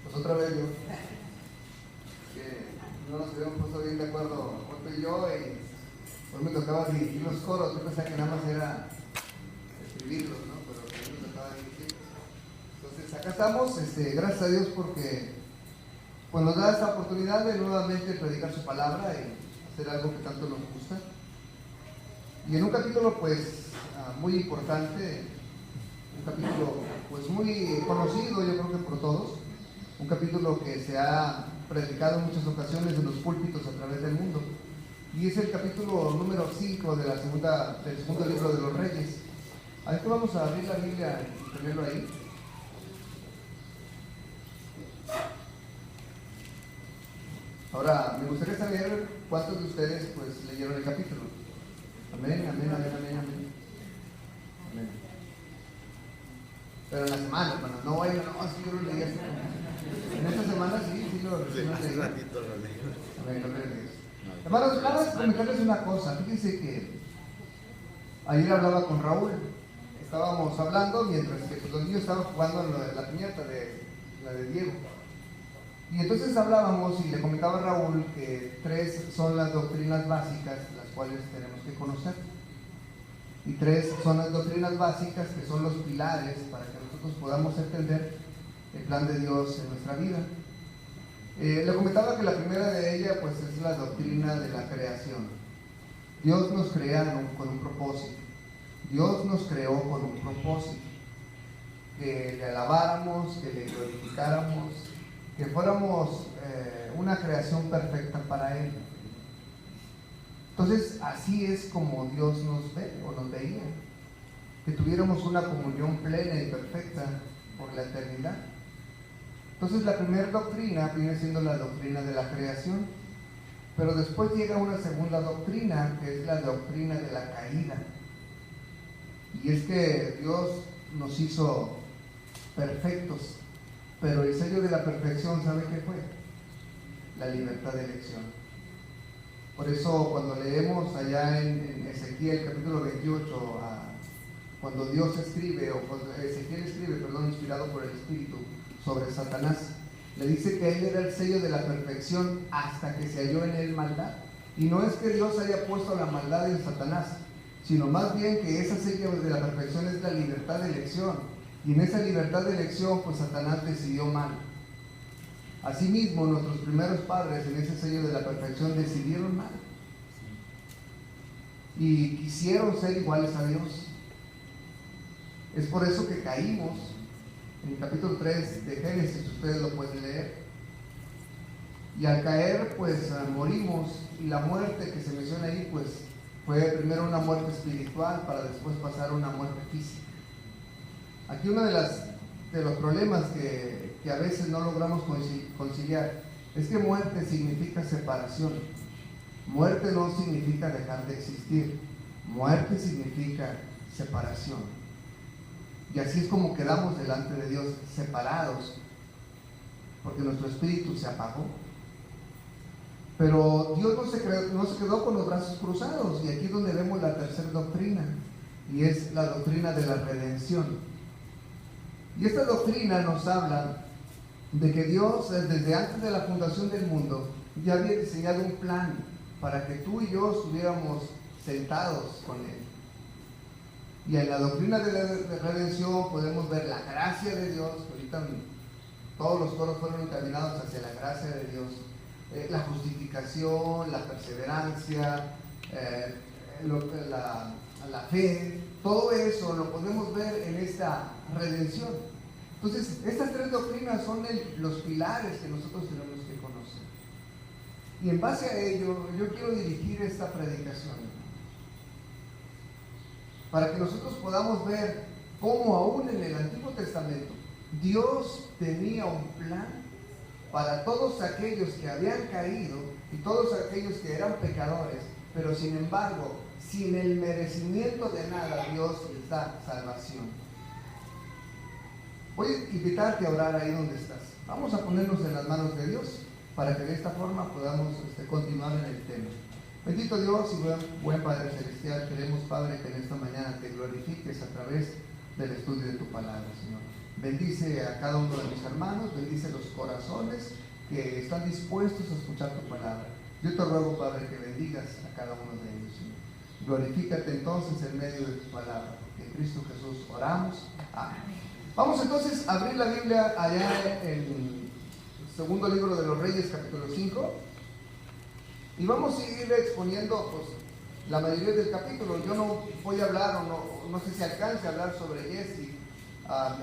Pues otra vez yo, que no nos habíamos puesto bien de acuerdo, Otto y yo, y pues me tocaba dirigir los coros. Yo pensaba que nada más era escribirlos, ¿no? Pero a mí me tocaba dirigir. Entonces acá estamos, gracias a Dios porque pues nos da esta oportunidad de nuevamente predicar su palabra y hacer algo que tanto nos gusta. Y en un capítulo pues muy importante, un capítulo pues muy conocido yo creo que por todos, un capítulo que se ha predicado en muchas ocasiones en los púlpitos a través del mundo, y es el capítulo número 5 del segundo libro de los Reyes. Así que vamos a abrir la Biblia y tenerlo ahí. Ahora, me gustaría saber cuántos de ustedes pues leyeron el capítulo. Amén, amén, amén, amén, amén. Amén. Pero en la semana, hermano, no vayan, no, sí yo lo leí así. En esta semana sí lo leí. Hace ratito lo leí. Amén, amén. Hermanos, nada más comentarles una cosa. Fíjense que ayer hablaba con Raúl. Estábamos hablando mientras que pues, los niños estaban jugando en la piñata la de Diego. Y entonces hablábamos y le comentaba a Raúl que 3 son las doctrinas básicas las cuales tenemos que conocer. Y 3 son las doctrinas básicas que son los pilares para que nosotros podamos entender el plan de Dios en nuestra vida. Le comentaba que la primera de ellas pues es la doctrina de la creación. Dios nos crea con un propósito. Dios nos creó con un propósito. Que le alabáramos, que le glorificáramos, que fuéramos una creación perfecta para Él. Entonces, así es como Dios nos ve o nos veía, que tuviéramos una comunión plena y perfecta por la eternidad. Entonces, la primera doctrina viene siendo la doctrina de la creación, pero después llega una segunda doctrina, que es la doctrina de la caída. Y es que Dios nos hizo perfectos, pero el sello de la perfección, ¿sabe qué fue? La libertad de elección. Por eso cuando leemos allá en Ezequiel capítulo 28, cuando Dios escribe, o cuando Ezequiel escribe, inspirado por el Espíritu, sobre Satanás, le dice que él era el sello de la perfección hasta que se halló en él maldad. Y no es que Dios haya puesto la maldad en Satanás, sino más bien que ese sello de la perfección es la libertad de elección. Y en esa libertad de elección, pues Satanás decidió mal. Asimismo, nuestros primeros padres en ese sello de la perfección decidieron mal. Y quisieron ser iguales a Dios. Es por eso que caímos. En el capítulo 3 de Génesis, ustedes lo pueden leer. Y al caer, pues morimos. Y la muerte que se menciona ahí, pues fue primero una muerte espiritual para después pasar a una muerte física. Aquí uno de los problemas que a veces no logramos conciliar es que muerte significa separación. Muerte no significa dejar de existir. Muerte significa separación. Y así es como quedamos delante de Dios, separados, porque nuestro espíritu se apagó. Pero Dios no se quedó con los brazos cruzados, y aquí es donde vemos la tercera doctrina, y es la doctrina de la redención. Y esta doctrina nos habla de que Dios, desde antes de la fundación del mundo, ya había diseñado un plan para que tú y yo estuviéramos sentados con Él. Y en la doctrina de la redención podemos ver la gracia de Dios, que ahorita todos los coros fueron encaminados hacia la gracia de Dios, la justificación, la perseverancia, la fe, todo eso lo podemos ver en esta redención. Entonces, estas 3 doctrinas son los pilares que nosotros tenemos que conocer. Y en base a ello, yo quiero dirigir esta predicación para que nosotros podamos ver cómo aún en el Antiguo Testamento Dios tenía un plan para todos aquellos que habían caído y todos aquellos que eran pecadores, pero sin embargo, sin el merecimiento de nada, Dios les da salvación. Voy a invitarte a orar ahí donde estás. Vamos a ponernos en las manos de Dios para que de esta forma podamos continuar en el tema. Bendito Dios y buen Padre Celestial, queremos, Padre, que en esta mañana te glorifiques a través del estudio de tu palabra, Señor. Bendice a cada uno de mis hermanos, bendice los corazones. corazones que están dispuestos a escuchar tu palabra. Yo te ruego, Padre, que bendigas a cada uno de ellos, Señor. Glorifícate entonces en medio de tu palabra, porque en Cristo Jesús oramos. Amén. Vamos entonces a abrir la Biblia allá en el segundo libro de los Reyes, capítulo 5, y vamos a ir exponiendo pues la mayoría del capítulo. Yo no voy a hablar, o no sé si alcance a hablar sobre Jesse,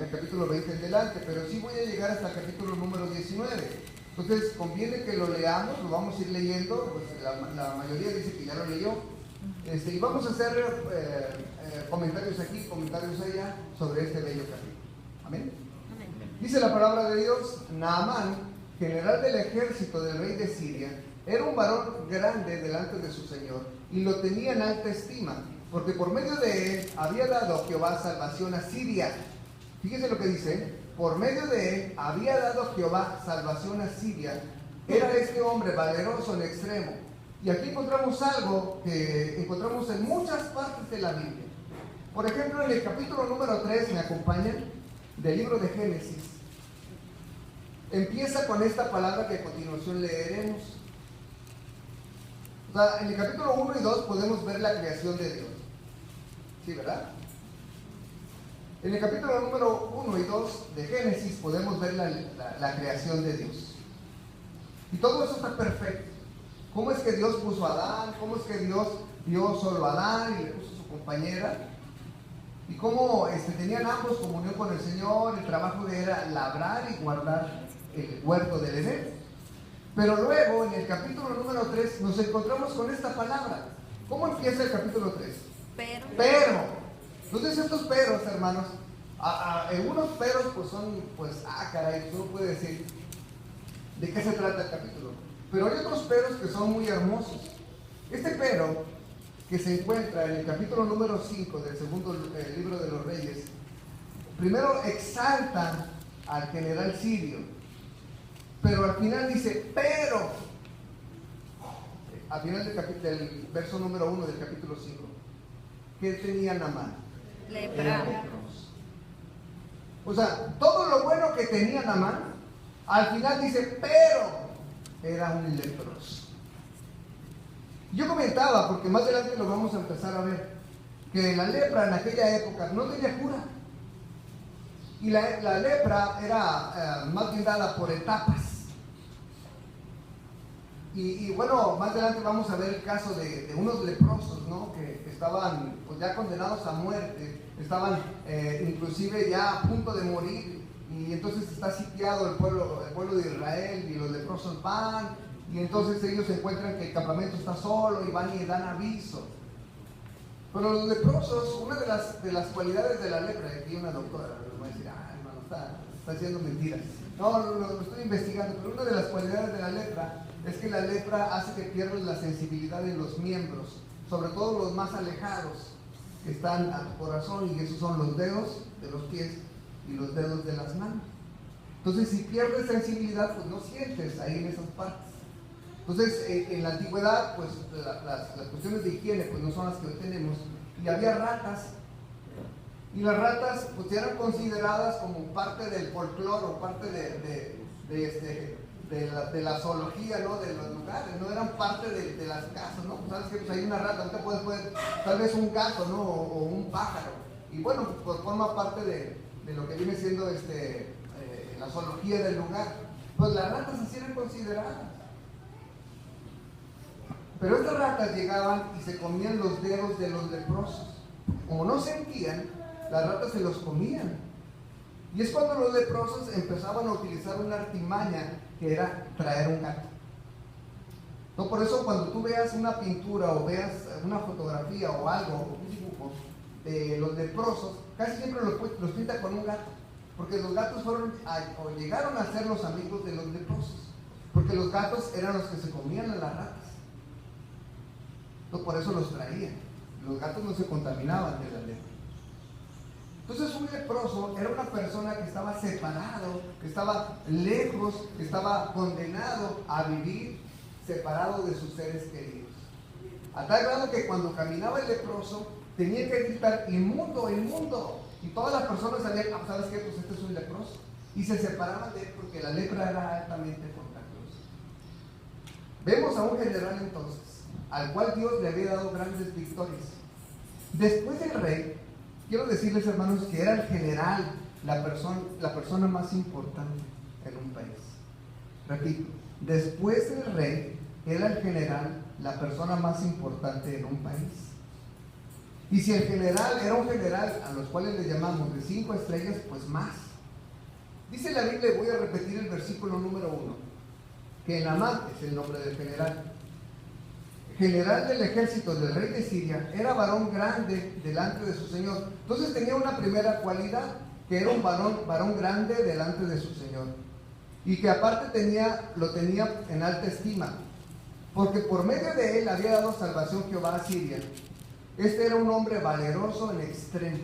el capítulo 20 en delante, pero sí voy a llegar hasta el capítulo número 19. Entonces conviene que lo leamos, lo vamos a ir leyendo, pues la mayoría dice que ya lo leyó, y vamos a hacer comentarios aquí, comentarios allá sobre este bello capítulo. Amén. Dice la palabra de Dios: Naamán, general del ejército del rey de Siria, era un varón grande delante de su señor, y lo tenía en alta estima, porque por medio de él había dado Jehová salvación a Siria. Fíjense lo que dice: por medio de él había dado Jehová salvación a Siria. Era este hombre valeroso en extremo. Y aquí encontramos algo que encontramos en muchas partes de la Biblia. Por ejemplo, en el capítulo número 3, ¿me acompañan?, del libro de Génesis. Empieza con esta palabra que a continuación leeremos. O sea, en el capítulo 1 y 2 podemos ver la creación de Dios. ¿Sí, verdad? En el capítulo número 1 y 2 de Génesis podemos ver la creación de Dios. Y todo eso está perfecto. ¿Cómo es que Dios puso a Adán? ¿Cómo es que Dios dio solo a Adán y le puso a su compañera? Y cómo tenían ambos comunión con el Señor. El trabajo de él era labrar y guardar el huerto del Edén. Pero luego, en el capítulo número 3, nos encontramos con esta palabra. ¿Cómo empieza el capítulo 3? Pero. Entonces estos peros, hermanos, algunos peros pues son, caray, uno puede decir de qué se trata el capítulo. Pero hay otros peros que son muy hermosos. Este pero, que se encuentra en el capítulo número 5 del segundo libro de los Reyes, primero exalta al general sirio, pero al final dice, pero, al final del verso número 1 del capítulo 5, ¿qué tenía Naamán? Lepra. O sea, todo lo bueno que tenía Naamán, al final dice, pero era un leproso. Yo comentaba, porque más adelante lo vamos a empezar a ver, que la lepra en aquella época no tenía cura. Y la lepra era más bien dada por etapas. Y bueno, más adelante vamos a ver el caso de unos leprosos, ¿no?, que estaban pues ya condenados a muerte, estaban inclusive ya a punto de morir, y entonces está sitiado el pueblo de Israel, y los leprosos van, y entonces ellos encuentran que el campamento está solo, y van y dan aviso. Pero los leprosos, una de las cualidades de la lepra, aquí una doctora me va a decir, hermano, está haciendo mentiras. No, lo estoy investigando, pero una de las cualidades de la lepra es que la lepra hace que pierdas la sensibilidad en los miembros, sobre todo los más alejados que están a tu corazón, y esos son los dedos de los pies y los dedos de las manos. Entonces, si pierdes sensibilidad, pues no sientes ahí en esas partes. Entonces, en la antigüedad, pues las cuestiones de higiene pues no son las que hoy tenemos, y había ratas, y las ratas pues eran consideradas como parte del folclore, o parte de la zoología, ¿no?, de los lugares, no eran parte de las casas, ¿no? Pues sabes que pues hay una rata, ahorita puedes poner tal vez un gato, ¿no?, o un pájaro, y bueno, pues forma parte de lo que viene siendo la zoología del lugar. Pues las ratas así eran consideradas. Pero estas ratas llegaban y se comían los dedos de los leprosos. Como no sentían, las ratas se los comían. Y es cuando los leprosos empezaban a utilizar una artimaña, que era traer un gato. No, por eso cuando tú veas una pintura o veas una fotografía o algo, un dibujo de los leprosos, casi siempre los pinta con un gato, porque los gatos llegaron a ser los amigos de los leprosos, porque los gatos eran los que se comían a las ratas. Por eso los traían. Los gatos no se contaminaban de la lepra. Entonces, un leproso era una persona que estaba separado, que estaba lejos, que estaba condenado a vivir separado de sus seres queridos. A tal grado que cuando caminaba el leproso tenía que gritar: inmundo, inmundo. Y todas las personas sabían: ¿sabes qué? Pues este es un leproso. y se separaban de él porque la lepra era altamente contagiosa. Vemos a un general entonces, al cual Dios le había dado grandes victorias. Después del rey, quiero decirles, hermanos, que era el general la persona más importante en un país. Repito, después del rey, era el general la persona más importante en un país. Y si el general era un general a los cuales le llamamos de 5 estrellas, pues más. Dice la Biblia, y voy a repetir el versículo número 1, que Naamán es el nombre del general. General del ejército del rey de Siria, era varón grande delante de su señor. Entonces tenía una primera cualidad, que era un varón grande delante de su señor. Y que aparte lo tenía en alta estima, porque por medio de él había dado salvación Jehová a Siria. Este era un hombre valeroso en extremo.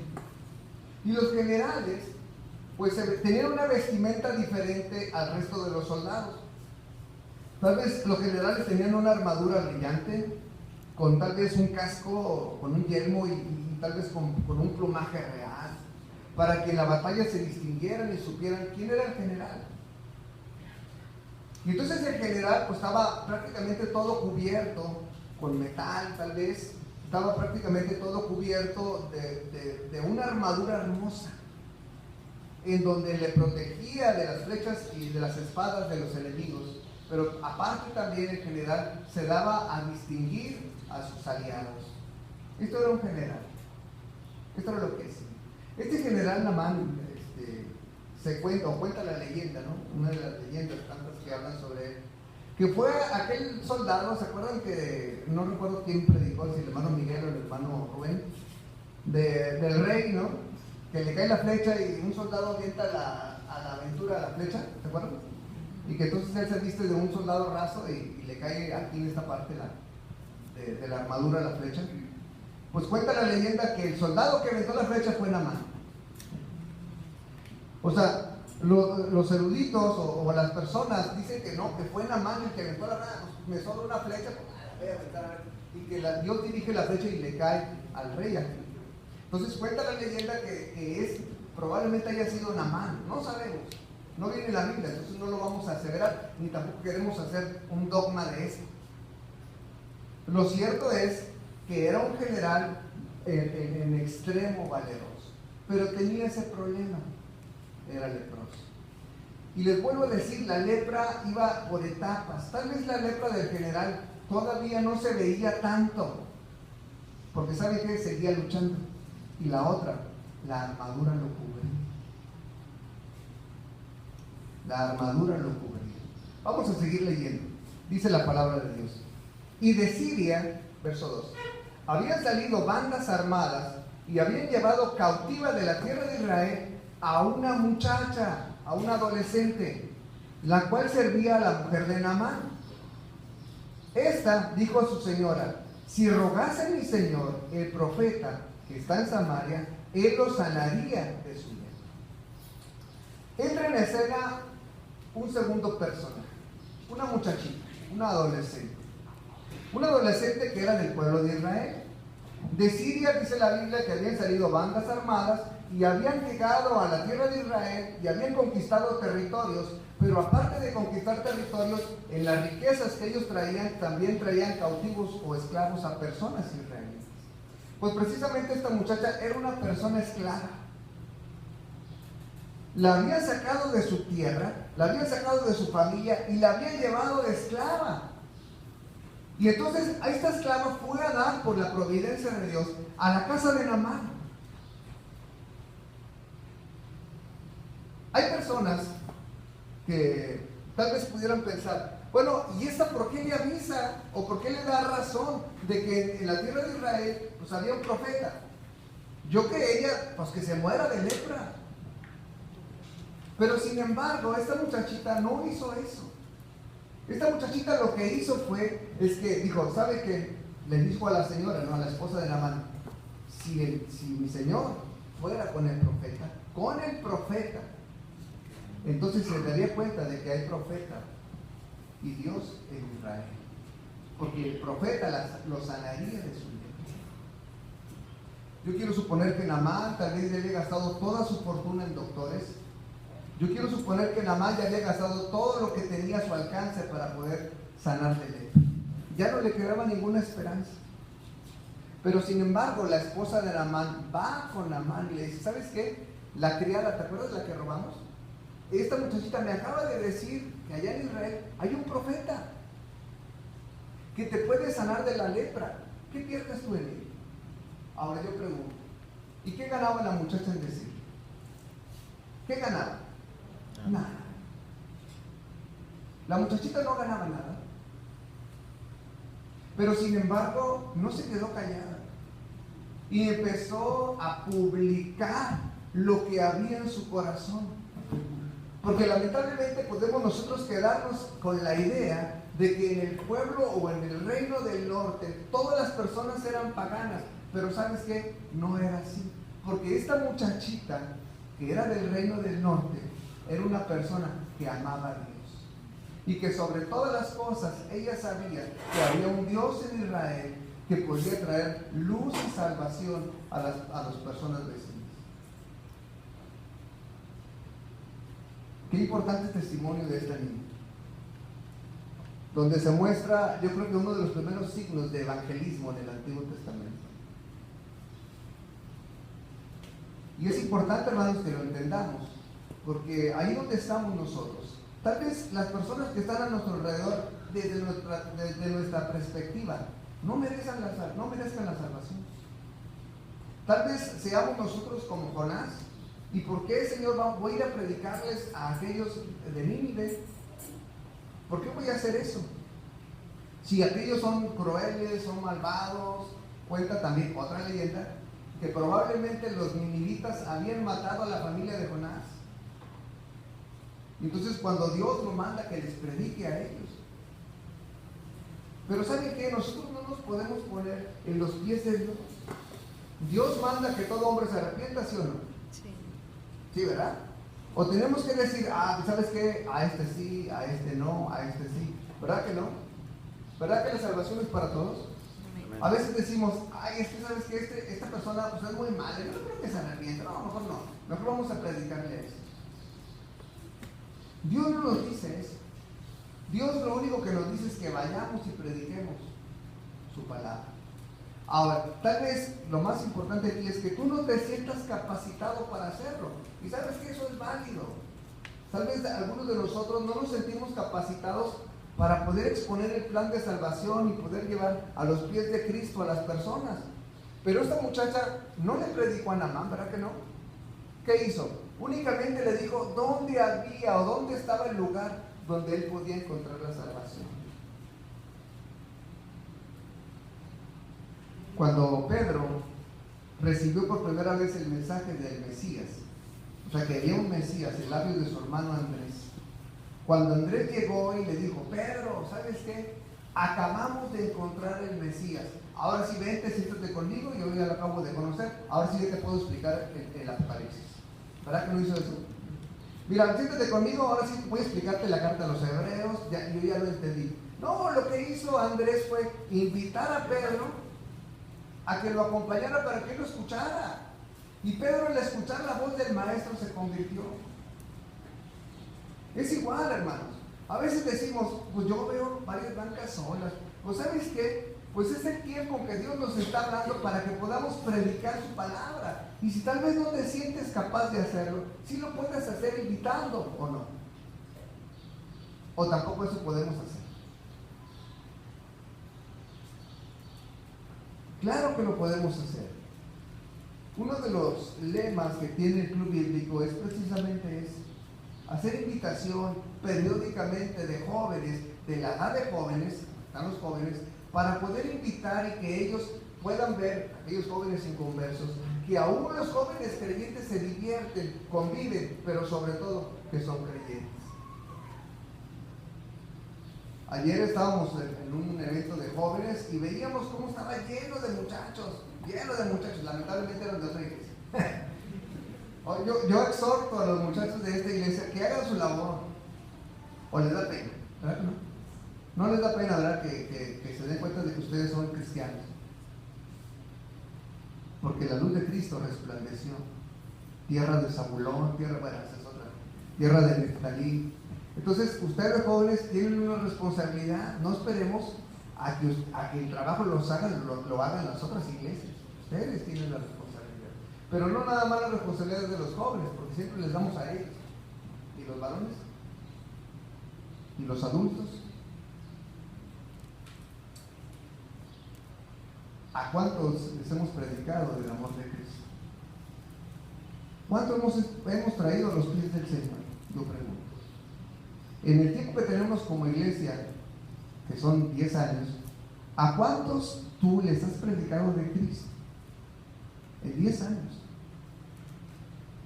Y los generales, pues tenían una vestimenta diferente al resto de los soldados. Tal vez los generales tenían una armadura brillante, con tal vez un casco, con un yelmo y tal vez con un plumaje real, para que en la batalla se distinguieran y supieran quién era el general. Y entonces el general pues estaba prácticamente todo cubierto con metal, tal vez, estaba prácticamente todo cubierto de una armadura hermosa, en donde le protegía de las flechas y de las espadas de los enemigos. Pero aparte también el general se daba a distinguir a sus aliados. Esto era un general. Esto era lo que es. Este general Naamán cuenta la leyenda, ¿no? Una de las leyendas tantas que hablan sobre él. Que fue aquel soldado, ¿se acuerdan que, no recuerdo quién predicó, si el hermano Miguel o el hermano Rubén, del rey, ¿no? Que le cae la flecha y un soldado avienta a la aventura la flecha, ¿se acuerdan? Y que entonces él se viste de un soldado raso y le cae aquí en esta parte de la armadura la flecha. Pues cuenta la leyenda que el soldado que aventó la flecha fue Naamán. O sea, los eruditos o las personas dicen que no, que fue Naamán el que aventó la flecha. Pues me sobra una flecha, pues voy a aventar. Y que Dios dirige la flecha y le cae al rey aquí. Entonces cuenta la leyenda que probablemente haya sido Naamán, no sabemos. No viene en la Biblia, entonces no lo vamos a aseverar, ni tampoco queremos hacer un dogma de esto. Lo cierto es que era un general en extremo valeroso, pero tenía ese problema, era leproso. Y les vuelvo a decir, la lepra iba por etapas. Tal vez la lepra del general todavía no se veía tanto, porque ¿sabe qué? Seguía luchando. Y la otra, la armadura lo cubría. La armadura lo cubría. Vamos a seguir leyendo. Dice la palabra de Dios. Y de Siria, verso 2, habían salido bandas armadas y habían llevado cautiva de la tierra de Israel a una muchacha, a una adolescente, la cual servía a la mujer de Naamán. Esta dijo a su señora: si rogase mi señor, el profeta que está en Samaria, él lo sanaría de su lepra. Entra en escena un segundo personaje, una muchachita, una adolescente que era del pueblo de Israel. De Siria dice la Biblia que habían salido bandas armadas y habían llegado a la tierra de Israel y habían conquistado territorios, pero aparte de conquistar territorios, en las riquezas que ellos traían, también traían cautivos o esclavos a personas israelitas. Pues precisamente esta muchacha era una persona esclava. La habían sacado de su tierra, la habían sacado de su familia y la habían llevado de esclava. Y entonces a esta esclava fue a dar por la providencia de Dios a la casa de Naamán. Hay personas que tal vez pudieran pensar, bueno, ¿y esta por qué le avisa o por qué le da razón de que en la tierra de Israel pues había un profeta? Yo que ella, pues que se muera de lepra. Pero sin embargo, esta muchachita no hizo eso. Esta muchachita lo que hizo es que dijo, ¿sabe qué? Le dijo a la señora, no, a la esposa de Naamán, si mi señor fuera con el profeta, entonces se daría cuenta de que hay profeta y Dios en Israel. Porque el profeta lo sanaría de su lepra. Yo quiero suponer que Naamán tal vez le haya gastado toda su fortuna en doctores Yo quiero suponer que Naamán ya había gastado todo lo que tenía a su alcance para poder sanar de lepra. Ya no le quedaba ninguna esperanza. Pero sin embargo, la esposa de Naamán va con Naamán y le dice, ¿sabes qué? La criada, ¿te acuerdas de la que robamos? Esta muchachita me acaba de decir que allá en Israel hay un profeta que te puede sanar de la lepra. ¿Qué pierdes tú en él? Ahora yo pregunto, ¿y qué ganaba la muchacha en decir? ¿Qué ganaba? Nada. La muchachita no ganaba nada. Pero sin embargo, no se quedó callada. Y empezó a publicar lo que había en su corazón. Porque lamentablemente podemos nosotros quedarnos con la idea de que en el pueblo o en el reino del norte todas las personas eran paganas. Pero ¿sabes qué? No era así. Porque esta muchachita que era del reino del norte era una persona que amaba a Dios. Y que sobre todas las cosas ella sabía que había un Dios en Israel que podía traer luz y salvación a las personas vecinas. Qué importante testimonio de esta niña, donde se muestra, yo creo que uno de los primeros signos de evangelismo en el Antiguo Testamento. Y es importante, hermanos, que lo entendamos, porque ahí donde estamos nosotros, tal vez las personas que están a nuestro alrededor, desde nuestra perspectiva, no merezcan la salvación. Tal vez seamos nosotros como Jonás. ¿Y por qué, Señor, voy a ir a predicarles a aquellos de Nínive? ¿Por qué voy a hacer eso? Si aquellos son crueles, son malvados. Cuenta también otra leyenda que probablemente los ninivitas habían matado a la familia de Jonás. Entonces cuando Dios lo manda que les predique a ellos. Pero ¿saben qué? Nosotros no nos podemos poner en los pies de Dios. Dios manda que todo hombre se arrepienta, ¿sí o no? Sí, ¿verdad? O tenemos que decir, ¿sabes qué? A este sí, a este no, a este sí. ¿Verdad que no? ¿Verdad que la salvación es para todos? A veces decimos, es que sabes que esta persona pues, es muy mala, yo no creo que se arrepienta. No, mejor no. Mejor vamos a predicarle eso. Dios no nos dice eso. Dios lo único que nos dice es que vayamos y prediquemos su palabra. Ahora, tal vez lo más importante aquí es que tú no te sientas capacitado para hacerlo. Y sabes que eso es válido. Tal vez algunos de nosotros no nos sentimos capacitados para poder exponer el plan de salvación y poder llevar a los pies de Cristo a las personas. Pero esta muchacha no le predicó a Naamán, ¿verdad que no? ¿Qué hizo? Únicamente le dijo dónde había o dónde estaba el lugar donde él podía encontrar la salvación. Cuando Pedro recibió por primera vez el mensaje del Mesías, o sea que había un Mesías en labios de su hermano Andrés, cuando Andrés llegó y le dijo, Pedro, ¿sabes qué? Acabamos de encontrar el Mesías, ahora sí vente, siéntate conmigo, yo ya lo acabo de conocer, ahora sí ya te puedo explicar el Apocalipsis. ¿Verdad que no hizo eso? Mira, siéntate conmigo, ahora sí voy a explicarte la carta a los hebreos, yo ya lo entendí. No, lo que hizo Andrés fue invitar a Pedro a que lo acompañara para que él lo escuchara. Y Pedro, al escuchar la voz del maestro, se convirtió. Es igual, hermanos. A veces decimos, pues yo veo varias bancas solas. Pues ¿sabes qué? Pues es el tiempo que Dios nos está hablando para que podamos predicar su palabra. Y si tal vez no te sientes capaz de hacerlo, sí lo puedes hacer invitando, ¿o no? O tampoco eso podemos hacer. Claro que lo podemos hacer. Uno de los lemas que tiene el Club Bíblico es precisamente eso: hacer invitación periódicamente de jóvenes, de la edad de jóvenes, están los jóvenes, para poder invitar y que ellos puedan ver, aquellos jóvenes inconversos, que aún los jóvenes creyentes se divierten, conviven, pero sobre todo que son creyentes. Ayer estábamos en un evento de jóvenes y veíamos cómo estaba lleno de muchachos, lamentablemente eran de otra iglesia. Yo exhorto a los muchachos de esta iglesia que hagan su labor, o les da pena, ¿verdad que no? No les da pena, ¿verdad? Que se den cuenta de que ustedes son cristianos, porque la luz de Cristo resplandeció. Tierra de Zabulón, esa es otra. tierra de Neftalí. Entonces, ustedes jóvenes tienen una responsabilidad. No esperemos a que el trabajo lo hagan las otras iglesias. Ustedes tienen la responsabilidad. Pero no nada más la responsabilidad de los jóvenes, porque siempre les damos a ellos. ¿Y los varones? ¿Y los adultos? ¿A cuántos les hemos predicado del amor de Cristo? ¿Cuánto hemos traído a los pies del Señor? Yo pregunto. En el tiempo que tenemos como iglesia, que son 10 años, ¿a cuántos tú les has predicado de Cristo? En 10 años.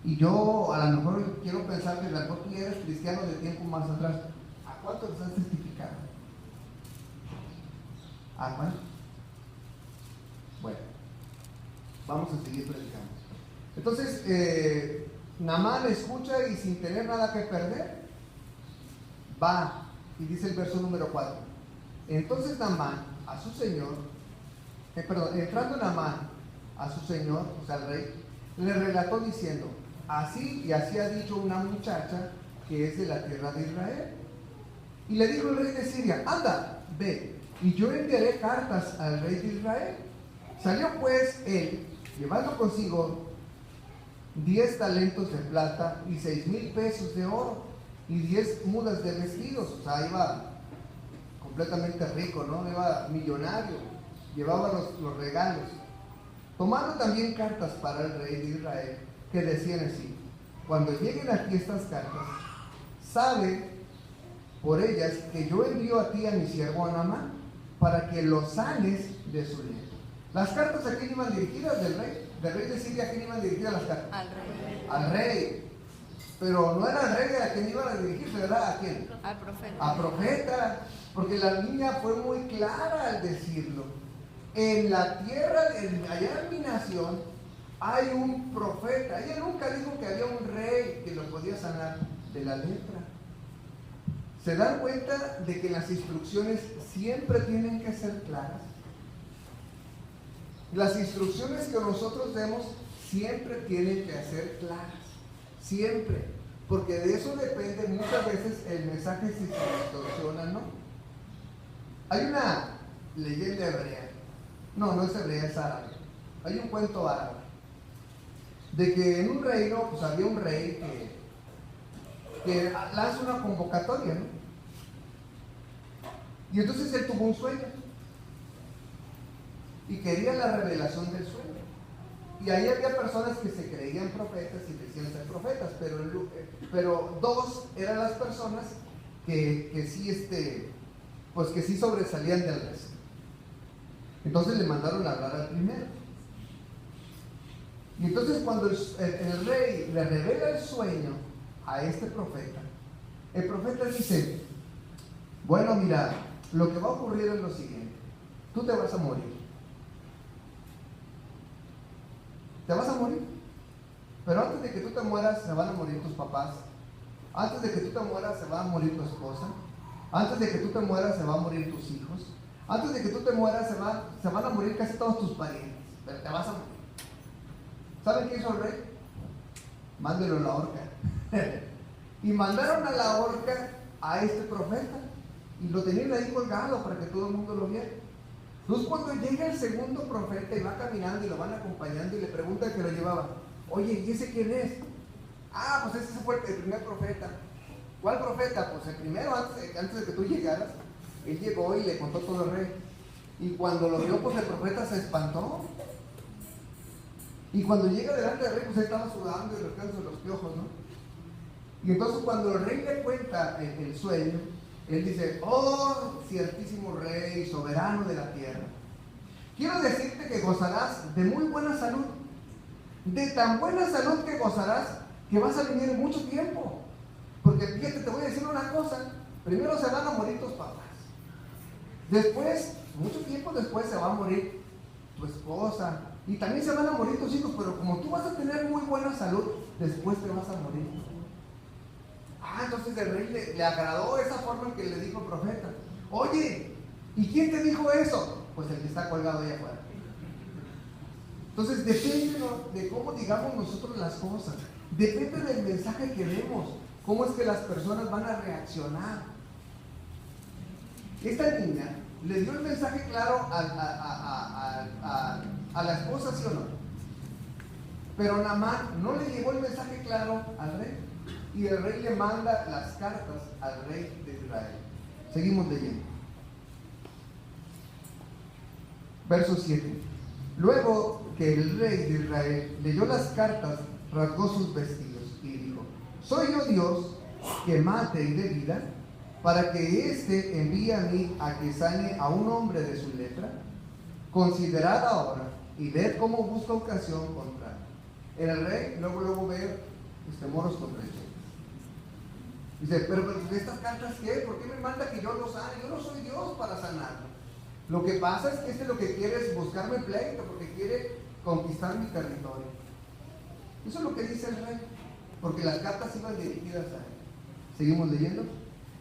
Y yo a lo mejor quiero pensar que a lo mejor tú ya eres cristiano de tiempo más atrás. ¿A cuántos les has testificado? ¿A cuántos? Bueno, vamos a seguir predicando. Entonces, Naamán escucha y sin tener nada que perder, va, y dice el verso número 4. Entonces Naamán a su señor, entrando Naamán a su señor, o sea al rey, le relató diciendo: así y así ha dicho una muchacha que es de la tierra de Israel. Y le dijo el rey de Siria: anda, ve, y yo enviaré cartas al rey de Israel. Salió pues él, llevando consigo 10 talentos de plata y 6,000 pesos de oro y 10 mudas de vestidos. O sea, iba completamente rico, ¿no? Iba millonario, llevaba los regalos. Tomando también cartas para el rey de Israel, que decían así: cuando lleguen aquí estas cartas, sabe por ellas que yo envío a ti a mi siervo Naamán, para que lo sanes de su lengua. Las cartas a quién iban dirigidas del rey de Siria. ¿A quién iban dirigidas las cartas? Al rey. Al rey. Pero no era el rey a quien iban a dirigirse, ¿verdad? ¿A quién? Al profeta. A profeta, porque la niña fue muy clara al decirlo. En la tierra, allá en mi nación, hay un profeta. Ella nunca dijo que había un rey que lo podía sanar de la lepra. ¿Se dan cuenta de que las instrucciones siempre tienen que ser claras? Las instrucciones que nosotros demos siempre tienen que ser claras. Siempre. Porque de eso depende muchas veces el mensaje, si se distorsiona, ¿no? Hay una leyenda hebrea. No es hebrea, es árabe. Hay un cuento árabe. De que en un reino, pues había un rey que lanza una convocatoria, ¿no? Y entonces él tuvo un sueño. Y quería la revelación del sueño. Y ahí había personas que se creían profetas y decían ser profetas, pero dos eran las personas que sí, pues que sí sobresalían del resto. Entonces le mandaron a hablar al primero. Y entonces cuando el rey le revela el sueño a este profeta, el profeta dice: bueno, mira, lo que va a ocurrir es lo siguiente: tú te vas a morir. Te vas a morir. Pero antes de que tú te mueras, se van a morir tus papás. Antes de que tú te mueras, se va a morir tu esposa. Antes de que tú te mueras, se van a morir tus hijos. Antes de que tú te mueras, se van a morir casi todos tus parientes. Pero te vas a morir. ¿Saben qué hizo el rey? Mándelo a la horca. Y mandaron a la horca a este profeta. Y lo tenían ahí colgado para que todo el mundo lo viera. Entonces cuando llega el segundo profeta y va caminando y lo van acompañando y le pregunta que lo llevaba: oye, ¿y ese quién es? Ah, pues ese fue el primer profeta. ¿Cuál profeta? Pues el primero, antes de que tú llegaras. Él llegó y le contó todo al rey. Y cuando lo vio, pues el profeta se espantó. Y cuando llega delante del rey, pues él estaba sudando y rascándose los piojos, ¿no? Y entonces cuando el rey le cuenta el sueño, él dice: oh, ciertísimo rey, soberano de la tierra, quiero decirte que gozarás de muy buena salud, de tan buena salud que gozarás que vas a vivir mucho tiempo. Porque fíjate, te voy a decir una cosa: primero se van a morir tus papás, después, mucho tiempo después, se va a morir tu esposa, y también se van a morir tus hijos, pero como tú vas a tener muy buena salud, después te vas a morir. Entonces el rey le agradó esa forma en que le dijo el profeta: oye, ¿y quién te dijo eso? Pues el que está colgado allá afuera. Entonces depende de cómo digamos nosotros las cosas, depende del mensaje que demos. cómo es que las personas van a reaccionar. Esta niña le dio el mensaje claro a la esposa, ¿sí o no? Pero Naamán no le llegó el mensaje claro al rey. Y el rey le manda las cartas al rey de Israel. Seguimos leyendo. Verso 7. Luego que el rey de Israel leyó las cartas, rasgó sus vestidos y dijo: ¿soy yo Dios que mate y dé vida, para que éste envíe a mí a que sane a un hombre de su lepra? Considerad ahora y ved cómo busca ocasión contra él. El rey luego ve moros contra él. Dice: pero ¿estas cartas qué? ¿Por qué me manda que yo lo sane? Yo no soy Dios para sanarlo. Lo que pasa es que lo que quiere es buscarme pleito, porque quiere conquistar mi territorio. Eso es lo que dice el rey, porque las cartas iban dirigidas a él. Seguimos leyendo.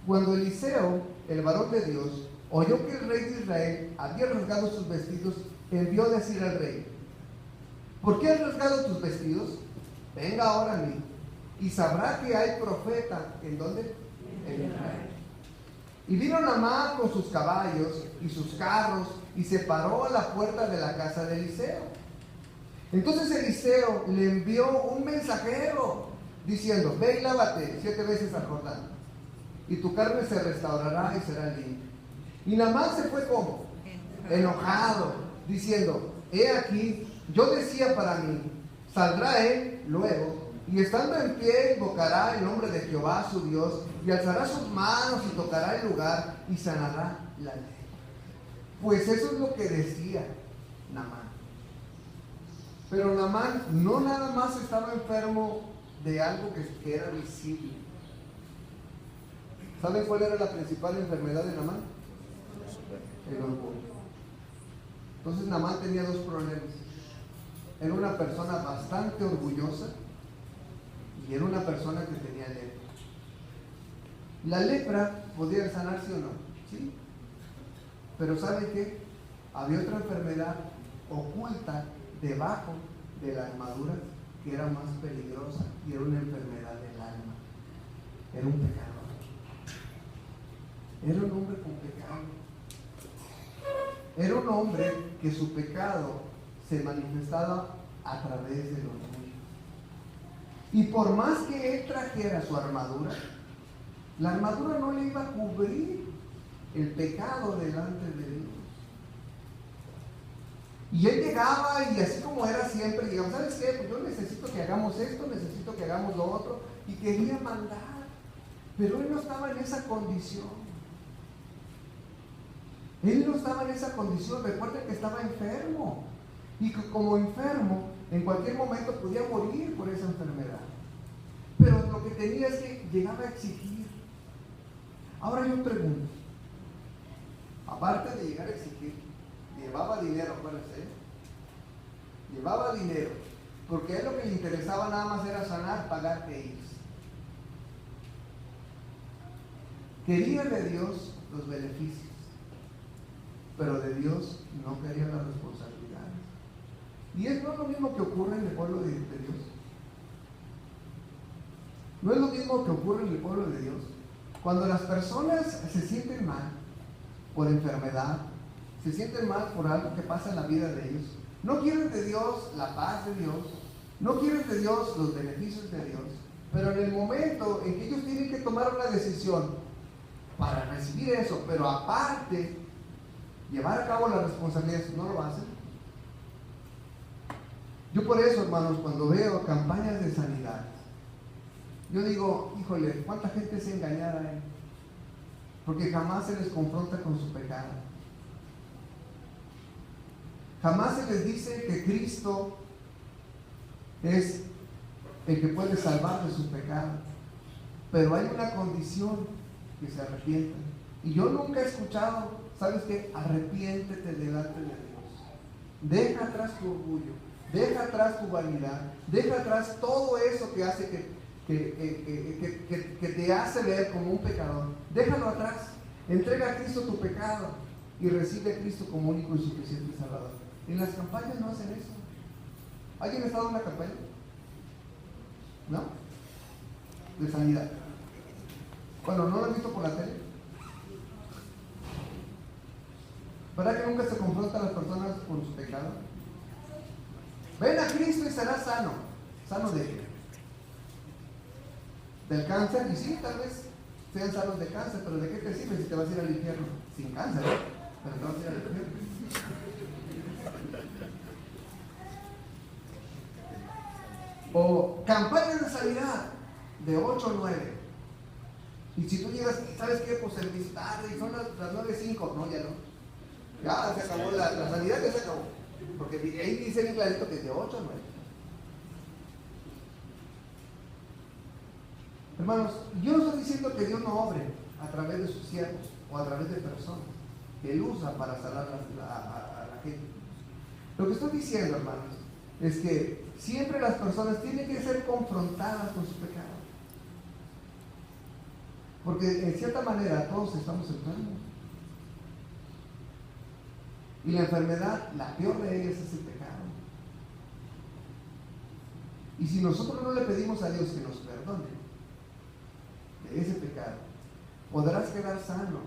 Cuando Eliseo, el varón de Dios, oyó que el rey de Israel había rasgado sus vestidos, envió a decir al rey: ¿por qué has rasgado tus vestidos? Venga ahora a mí, y sabrá que hay profeta. ¿En dónde? En Israel. Y vino Naamán con sus caballos y sus carros, y se paró a la puerta de la casa de Eliseo. Entonces Eliseo le envió un mensajero, diciendo: ve y lávate 7 veces al Jordán, y tu carne se restaurará y será limpia. Y Naamán se fue como enojado, diciendo: he aquí, yo decía para mí, saldrá él luego, y estando en pie invocará el nombre de Jehová su Dios, y alzará sus manos y tocará el lugar y sanará la ley. Pues eso es lo que decía Naamán. Pero Naamán no nada más estaba enfermo de algo que era visible. ¿Saben cuál era la principal enfermedad de Naamán? El orgullo. Entonces Naamán tenía 2 problemas. Era una persona bastante orgullosa y era una persona que tenía lepra. La lepra podía sanarse o no, ¿sí? Pero ¿sabe qué? Había otra enfermedad oculta debajo de la armadura que era más peligrosa, y era una enfermedad del alma. Era un pecador. Era un hombre con pecado. Era un hombre que su pecado se manifestaba a través del orgullo. Y por más que él trajera su armadura, la armadura no le iba a cubrir el pecado delante de Dios. Y él llegaba, y así como era siempre, llegaba: ¿sabes qué? Pues yo necesito que hagamos esto, necesito que hagamos lo otro, y quería mandar. Pero él no estaba en esa condición. Él no estaba en esa condición. Recuerden que estaba enfermo, y que como enfermo en cualquier momento podía morir por esa enfermedad. Pero lo que tenía es que llegaba a exigir. Ahora yo pregunto, aparte de llegar a exigir, llevaba dinero, acuérdense. Llevaba dinero, porque a él lo que le interesaba nada más era sanar, pagar e irse. Quería de Dios los beneficios, pero de Dios no quería las responsabilidades. Y es no lo mismo que ocurre en el pueblo de Dios. No es lo mismo que ocurre en el pueblo de Dios. Cuando las personas se sienten mal por enfermedad, se sienten mal por algo que pasa en la vida de ellos, no quieren de Dios la paz de Dios, no quieren de Dios los beneficios de Dios, pero en el momento en que ellos tienen que tomar una decisión para recibir eso, pero aparte llevar a cabo las responsabilidades, no lo hacen. Yo por eso, hermanos, cuando veo campañas de sanidad, yo digo: híjole, ¿cuánta gente es engañada ahí? Porque jamás se les confronta con su pecado. Jamás se les dice que Cristo es el que puede salvar de su pecado. Pero hay una condición: que se arrepientan. Y yo nunca he escuchado, ¿sabes qué? Arrepiéntete delante de Dios. Deja atrás tu orgullo, deja atrás tu vanidad, deja atrás todo eso que hace que te hace ver como un pecador. Déjalo atrás. Entrega a Cristo tu pecado y recibe a Cristo como único y suficiente Salvador. En las campañas no hacen eso. ¿Alguien ha estado en una campaña? ¿No? De sanidad. Bueno, ¿no lo han visto por la tele? ¿Verdad que nunca se confrontan las personas con su pecado? Ven a Cristo y serás sano. ¿Sano de qué? Del cáncer. Y sí, tal vez sean sanos de cáncer, pero ¿de qué te sirve si te vas a ir al infierno? Sin cáncer, ¿eh? Pero te vas a ir al infierno. O campañas de sanidad de 8 o 9. Y si tú llegas, ¿sabes qué? Pues el mis tarde y son las 9:05. No, ya no. Ya se acabó la sanidad, ya se acabó. Porque ahí dice bien clarito que es de 8 a 9. Hermanos, yo no estoy diciendo que Dios no obre a través de sus siervos o a través de personas que Él usa para sanar a la gente. Lo que estoy diciendo, hermanos, es que siempre las personas tienen que ser confrontadas con su pecado. Porque en cierta manera todos estamos enfermos. Y la enfermedad, la peor de ellas es el pecado. Y si nosotros no le pedimos a Dios que nos perdone de ese pecado, podrás quedar sano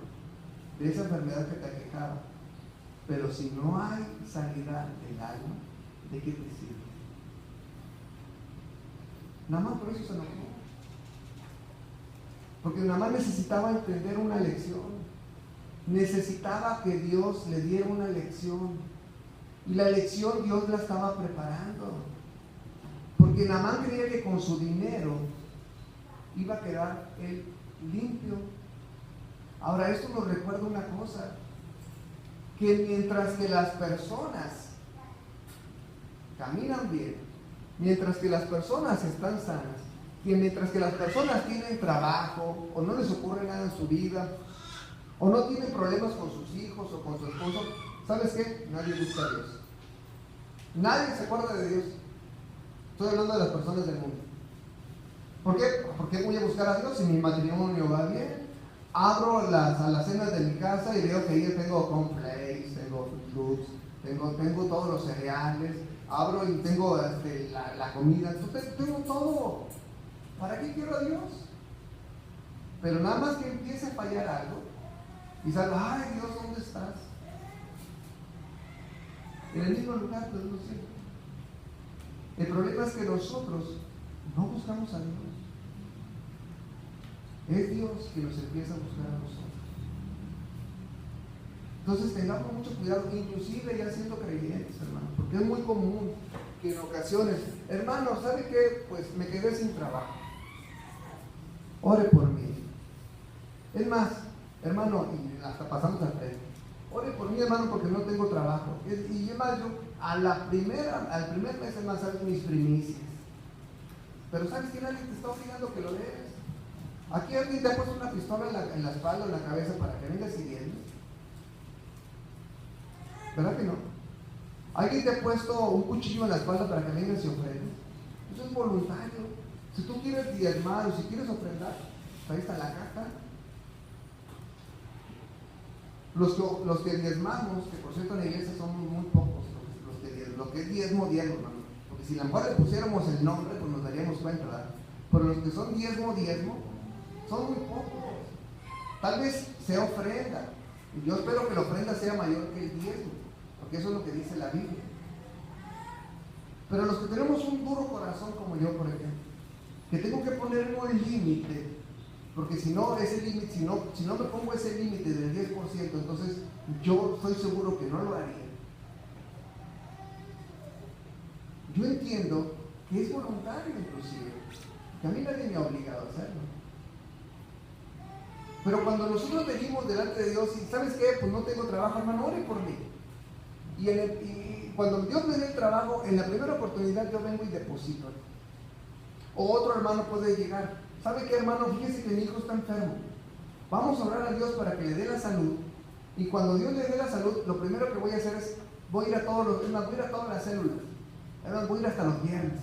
de esa enfermedad que te aquejaba. Pero si no hay sanidad del alma, ¿de qué te sirve? Nada más por eso se enojó. Porque nada más necesitaba entender una lección. Necesitaba que Dios le diera una lección. Y la lección Dios la estaba preparando. Porque Naamán creía que con su dinero iba a quedar él limpio. Ahora, esto nos recuerda una cosa. Que mientras que las personas caminan bien, mientras que las personas están sanas, que mientras que las personas tienen trabajo, o no les ocurre nada en su vida, o no tienen problemas con sus hijos o con su esposo, ¿sabes qué? Nadie busca a Dios. Nadie se acuerda de Dios. Estoy hablando de las personas del mundo. ¿Por qué? ¿Por qué voy a buscar a Dios si mi matrimonio va bien? Abro a las cenas de mi casa y veo que ahí tengo cornflakes, tengo Fruit Loops, tengo todos los cereales, abro y tengo la comida, entonces tengo todo. ¿Para qué quiero a Dios? Pero nada más que empiece a fallar algo y salgo, ay Dios, ¿dónde estás? En el mismo lugar, pues no sé. El problema es que nosotros no buscamos a Dios. Es Dios que nos empieza a buscar a nosotros. Entonces tengamos mucho cuidado, inclusive ya siendo creyentes, hermanos, porque es muy común que en ocasiones, hermano, ¿sabe qué? Pues me quedé sin trabajo. Ore por mí. Es más, hermano, y hasta pasamos al frente. Ore por mí, hermano, porque no tengo trabajo. Y es más, yo al primer mes, es más, sabes mis primicias. Pero ¿sabes que nadie te está obligando que lo lees? Aquí alguien te ha puesto una pistola en la espalda o en la cabeza para que vengas siguiendo. ¿Verdad que no? Alguien te ha puesto un cuchillo en la espalda para que vengas y ofrendes. Eso es voluntario. Si tú quieres diezmar o si quieres ofrendar, ahí está la caja. Los que diezmamos, que por cierto en la iglesia somos muy pocos, lo que es diezmo, hermano. Porque si a lo mejor le pusiéramos el nombre, pues nos daríamos cuenta, ¿verdad? Pero los que son diezmo, son muy pocos. Tal vez sea ofrenda. Y yo espero que la ofrenda sea mayor que el diezmo, porque eso es lo que dice la Biblia. Pero los que tenemos un duro corazón como yo, por ejemplo, que tengo que poner un límite, porque si no, ese límite, si no me pongo ese límite del 10%, entonces yo estoy seguro que no lo haría. Yo entiendo que es voluntario inclusive, que a mí nadie me ha obligado a hacerlo. Pero cuando nosotros venimos delante de Dios y ¿sabes qué? Pues no tengo trabajo, hermano, ore por mí. Y cuando Dios me dé el trabajo, en la primera oportunidad yo vengo y deposito. O otro hermano puede llegar, ¿sabe qué, hermano? Fíjese que mi hijo está enfermo. Vamos a orar a Dios para que le dé la salud. Y cuando Dios le dé la salud, lo primero que voy a hacer es, voy a ir a todas las células. Además, voy a ir hasta los viernes.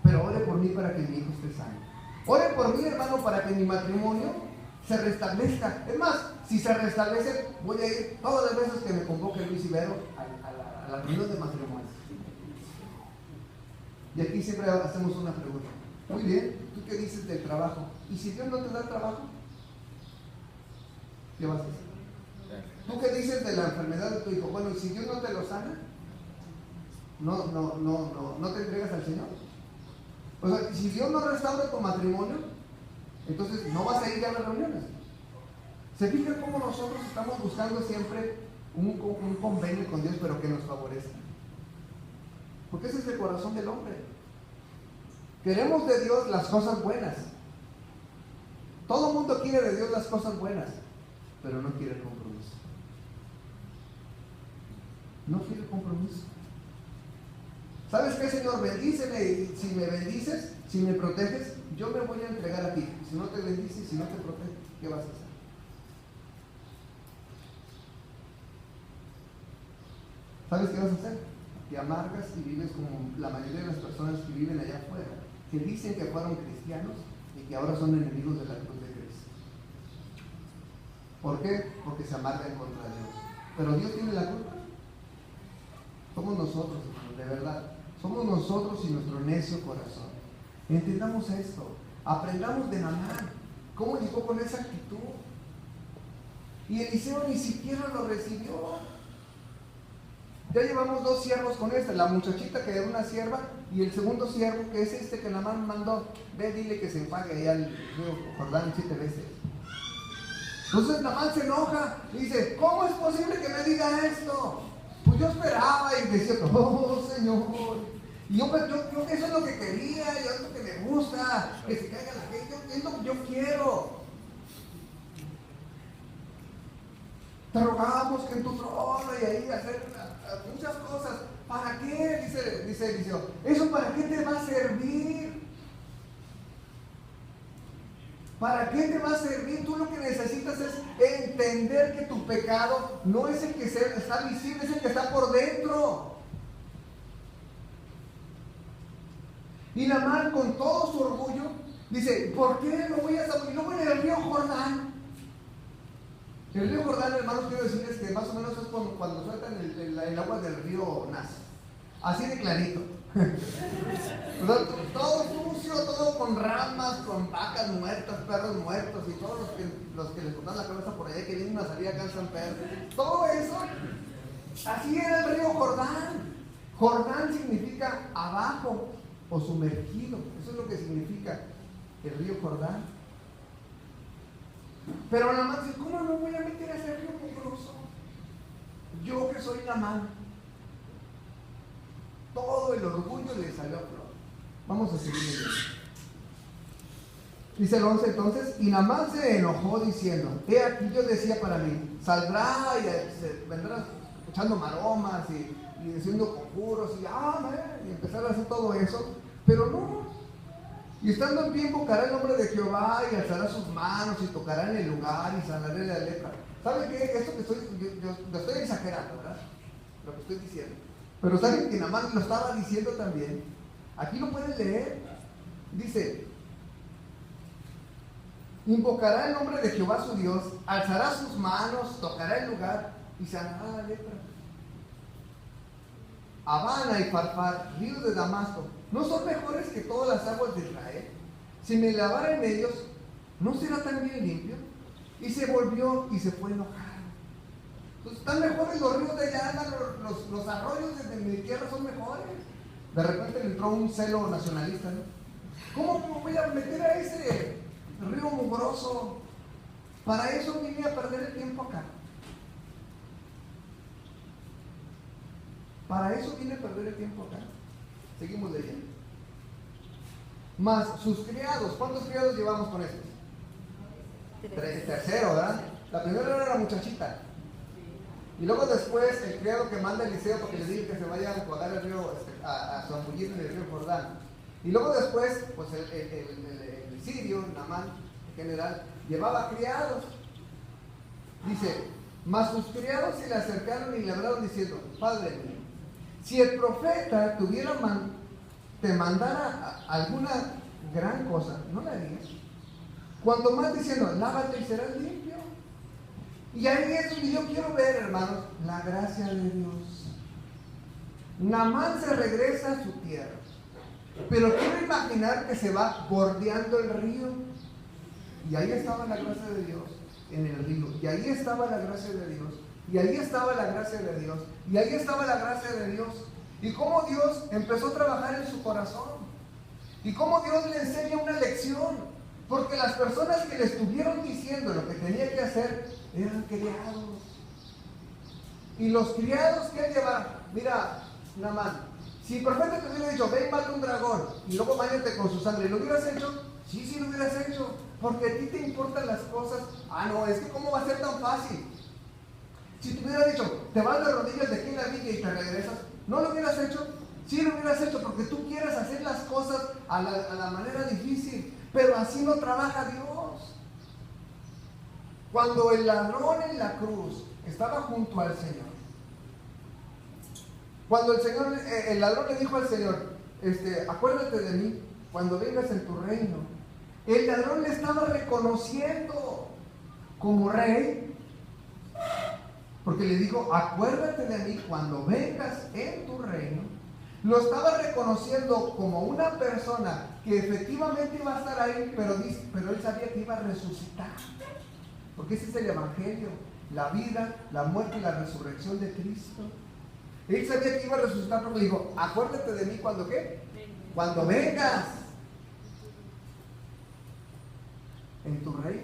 Pero ore por mí para que mi hijo esté sano. Ore por mí, hermano, para que mi matrimonio se restablezca. Es más, si se restablece, voy a ir todas las veces que me convoque Luis Ibero a la reunión de matrimonio. Y aquí siempre hacemos una pregunta. Muy bien, ¿tú qué dices del trabajo? ¿Y si Dios no te da trabajo? ¿Qué vas a hacer? ¿Tú qué dices de la enfermedad de tu hijo? Bueno, ¿y si Dios no te lo sana? ¿No te entregas al Señor? O sea, si Dios no restaura tu matrimonio, entonces no vas a ir a las reuniones. ¿Se fijan cómo nosotros estamos buscando siempre un convenio con Dios, pero que nos favorezca? Porque ese es el corazón del hombre. Queremos de Dios las cosas buenas. Todo el mundo quiere de Dios las cosas buenas, pero no quiere el compromiso. No quiere el compromiso. ¿Sabes qué, Señor? Bendíceme, y si me bendices, si me proteges, yo me voy a entregar a ti. Si no te bendices, si no te proteges, ¿qué vas a hacer? ¿Sabes qué vas a hacer? Te amargas y vives como la mayoría de las personas que viven allá afuera, que dicen que fueron cristianos y que ahora son enemigos de la cruz de Cristo. ¿Por qué? Porque se amargan contra Dios. ¿Pero Dios tiene la culpa? Somos nosotros, hermanos, de verdad. Somos nosotros y nuestro necio corazón. Entendamos esto. Aprendamos de Naamán. ¿Cómo llegó con esa actitud? Y Eliseo ni siquiera lo recibió. Ya llevamos 2 siervos con esta. La muchachita que era una sierva y el segundo siervo que es este que Naamán mandó. Ve, dile que se empague allá al río Jordán 7 veces. Entonces Naamán se enoja y dice, ¿cómo es posible que me diga esto? Pues yo esperaba y decía, oh Señor, y yo eso es lo que quería, y es lo que me gusta, que se caiga la gente, es lo que yo quiero. Te rogamos que en tu trono y ahí hacer muchas cosas. ¿Para qué? Dice Eliseo. ¿Eso para qué te va a servir? ¿Para qué te va a servir? Tú lo que necesitas es entender que tu pecado no es el que está visible, es el que está por dentro. Y Naamán, con todo su orgullo, dice, ¿por qué no voy a salir? No voy al río Jordán. El río Jordán, hermanos, quiero decirles que más o menos es cuando sueltan el agua del río Nace. Así de clarito. Todo sucio, todo con ramas, con vacas muertas, perros muertos y todos los que les cortan la cabeza por allá que vienen a salir acá en San Pedro. Todo eso, así era el río Jordán. Jordán significa abajo o sumergido. Eso es lo que significa el río Jordán. Pero Naamán dice, ¿cómo no voy a meter a ese río mugroso? Yo que soy Naamán. Todo el orgullo le salió a flor. Vamos a seguir leyendo. Dice el 11 entonces, y Naamán se enojó diciendo, he aquí yo decía para mí, saldrá y se vendrá echando maromas y diciendo conjuros y empezar a hacer todo eso, pero no. Y estando en pie invocará el nombre de Jehová y alzará sus manos y tocará en el lugar y sanará la lepra. ¿Saben qué? Esto que yo estoy exagerando, ¿verdad? Lo que estoy diciendo. Pero ¿saben que Naamán lo estaba diciendo también? Aquí lo pueden leer. Dice, invocará el nombre de Jehová su Dios, alzará sus manos, tocará el lugar y sanará la lepra. Habana y Farfar, ríos de Damasco, ¿no son mejores que todas las aguas de Israel? Si me lavara en ellos, ¿no será también limpio? Y se volvió y se fue enojado. Entonces, están mejores los ríos de allá, los arroyos de mi tierra son mejores. De repente le entró un celo nacionalista, ¿no? ¿Cómo voy a meter a ese río mugroso? Para eso vine a perder el tiempo acá. Para eso vine a perder el tiempo acá. Seguimos leyendo. Más sus criados. ¿Cuántos criados llevamos con estos? Tercero, ¿verdad? La primera era la muchachita. Y luego después el criado que manda a Eliseo porque le diga que se vaya a enjuagar el río, a zambullir en el río Jordán. Y luego después, pues el sirio, Naamán, en general, llevaba criados. Dice, mas sus criados se le acercaron y le hablaron diciendo, Padre mío, si el profeta te mandara alguna gran cosa, ¿no la harías? Cuanto más diciendo, lávate y serás limpio. Y ahí es donde yo quiero ver, hermanos, la gracia de Dios. Naamán se regresa a su tierra. Pero quiero imaginar que se va bordeando el río. Y ahí estaba la gracia de Dios en el río. Y ahí estaba la gracia de Dios. Y ahí estaba la gracia de Dios. Y ahí estaba la gracia de Dios. Y cómo Dios empezó a trabajar en su corazón. Y cómo Dios le enseña una lección. Porque las personas que le estuvieron diciendo lo que tenía que hacer eran criados. Y los criados que él llevaba, mira, Naamán, si el profeta te hubiera dicho, ven, mata un dragón y luego báñate con su sangre, ¿lo hubieras hecho? Sí, lo hubieras hecho, porque a ti te importan las cosas. Ah, no, es que ¿cómo va a ser tan fácil? Si te hubiera dicho, te vas de rodillas de aquí en la villa y te regresas, ¿no lo hubieras hecho? Sí, lo hubieras hecho, porque tú quieres hacer las cosas a la manera difícil, pero así no trabaja Dios. Cuando el ladrón en la cruz estaba junto al Señor, cuando el ladrón le dijo al Señor, acuérdate de mí cuando vengas en tu reino, el ladrón le estaba reconociendo como rey, porque le dijo, acuérdate de mí cuando vengas en tu reino. Lo estaba reconociendo como una persona que efectivamente iba a estar ahí, pero él sabía que iba a resucitar, porque ese es el evangelio, la vida, la muerte y la resurrección de Cristo. Él sabía que iba a resucitar, porque le dijo, acuérdate de mí cuando ¿qué? Cuando vengas en tu reino.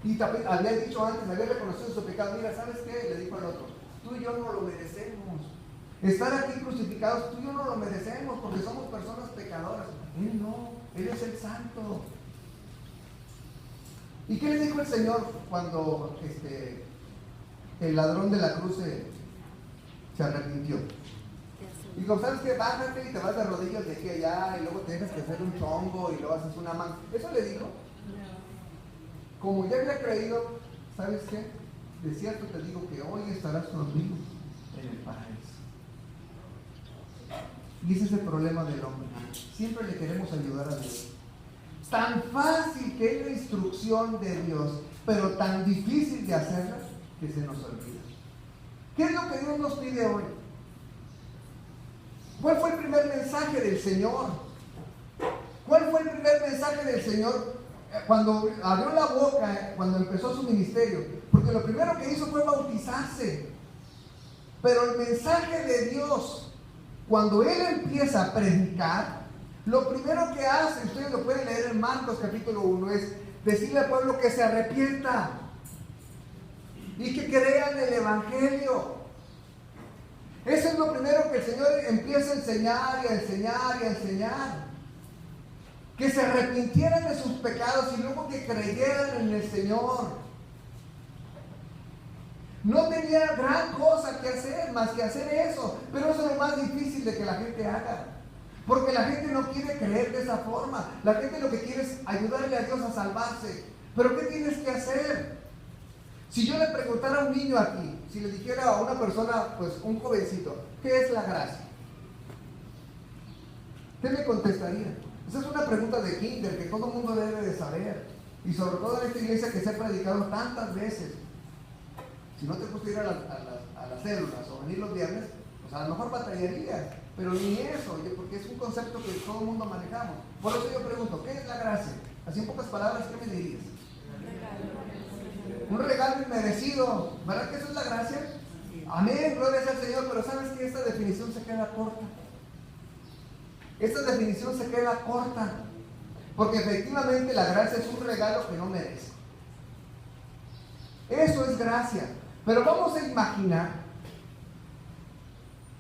Y también había dicho antes, había reconocido su pecado. Mira, ¿sabes qué? Le dijo al otro, tú y yo no lo merecemos. Estar aquí crucificados, tú y yo no lo merecemos, porque somos personas pecadoras. Él no, Él es el santo. ¿Y qué le dijo el Señor cuando el ladrón de la cruz se arrepintió? Dijo, ¿sabes qué? Bájate y te vas de rodillas de aquí a allá, y luego tienes que hacer un chongo y luego haces una mano. ¿Eso le dijo? Como ya había creído, ¿sabes qué? De cierto te digo que hoy estarás conmigo en el paraíso. Y ese es el problema del hombre. Siempre le queremos ayudar a Dios. Tan fácil que es la instrucción de Dios, pero tan difícil de hacerla que se nos olvida. ¿Qué es lo que Dios nos pide hoy? ¿Cuál fue el primer mensaje del Señor? ¿Cuál fue el primer mensaje del Señor cuando abrió la boca, cuando empezó su ministerio? Porque lo primero que hizo fue bautizarse. Pero el mensaje de Dios, cuando Él empieza a predicar, lo primero que hace, ustedes lo pueden leer en Marcos capítulo 1, es decirle al pueblo que se arrepienta y que crean el Evangelio. Eso es lo primero que el Señor empieza a enseñar y a enseñar y a enseñar. Que se arrepintieran de sus pecados y luego que creyeran en el Señor. No tenía gran cosa que hacer más que hacer eso, pero eso es lo más difícil de que la gente haga. Porque la gente no quiere creer de esa forma. La gente lo que quiere es ayudarle a Dios a salvarse. Pero ¿qué tienes que hacer? Si yo le preguntara a un niño aquí, si le dijera a una persona, pues un jovencito, ¿qué es la gracia? ¿Qué me contestaría? Esa es una pregunta de kinder que todo el mundo debe de saber. Y sobre todo en esta iglesia que se ha predicado tantas veces. Si no te gusta ir a las células o venir los viernes, pues a lo mejor batallarías. Pero ni eso, porque es un concepto que todo el mundo manejamos. Por eso yo pregunto, ¿qué es la gracia? Así en pocas palabras, ¿qué me dirías? Un regalo inmerecido. ¿Verdad que eso es la gracia? Amén, gloria al Señor. Pero ¿sabes qué? Esta definición se queda corta. Esta definición se queda corta. Porque efectivamente la gracia es un regalo que no merece. Eso es gracia. Pero vamos a imaginar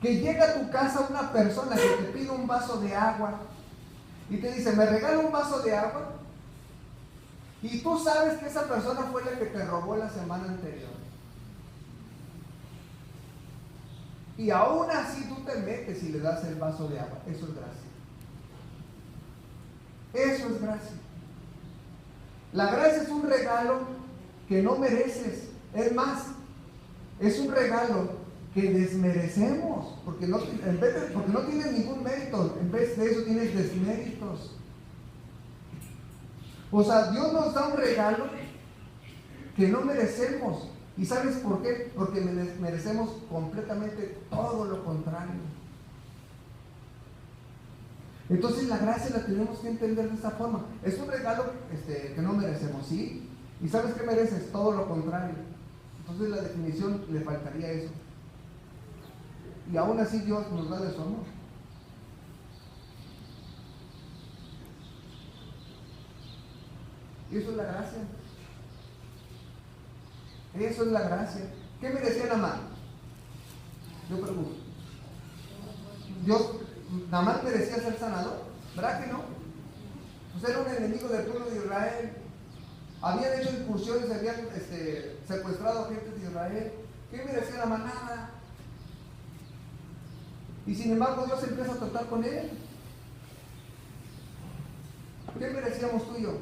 que llega a tu casa una persona que te pide un vaso de agua y te dice, ¿me regala un vaso de agua? Y tú sabes que esa persona fue la que te robó la semana anterior. Y aún así tú te metes y le das el vaso de agua. Eso es gracia. Eso es gracia. La gracia es un regalo que no mereces. Es más, es un regalo que desmerecemos, porque no tienes ningún mérito. En vez de eso tienes desméritos. O sea, Dios nos da un regalo que no merecemos. ¿Y sabes por qué? Porque merecemos completamente todo lo contrario. Entonces la gracia la tenemos que entender de esta forma. Es un regalo que no merecemos, ¿sí? ¿Y sabes qué mereces? Todo lo contrario. Entonces la definición le faltaría eso. Y aún así Dios nos da de su amor. Y eso es la gracia. Eso es la gracia. ¿Qué merecía Naamán? Yo pregunto. ¿Naamán merecía ser sanador? ¿Verdad que no? Pues era un enemigo del pueblo de Israel. Habían hecho incursiones, habían secuestrado a gente de Israel. ¿Qué merecía Naamán? Nada. Y sin embargo Dios empieza a tratar con él. ¿Qué merecíamos tú y yo?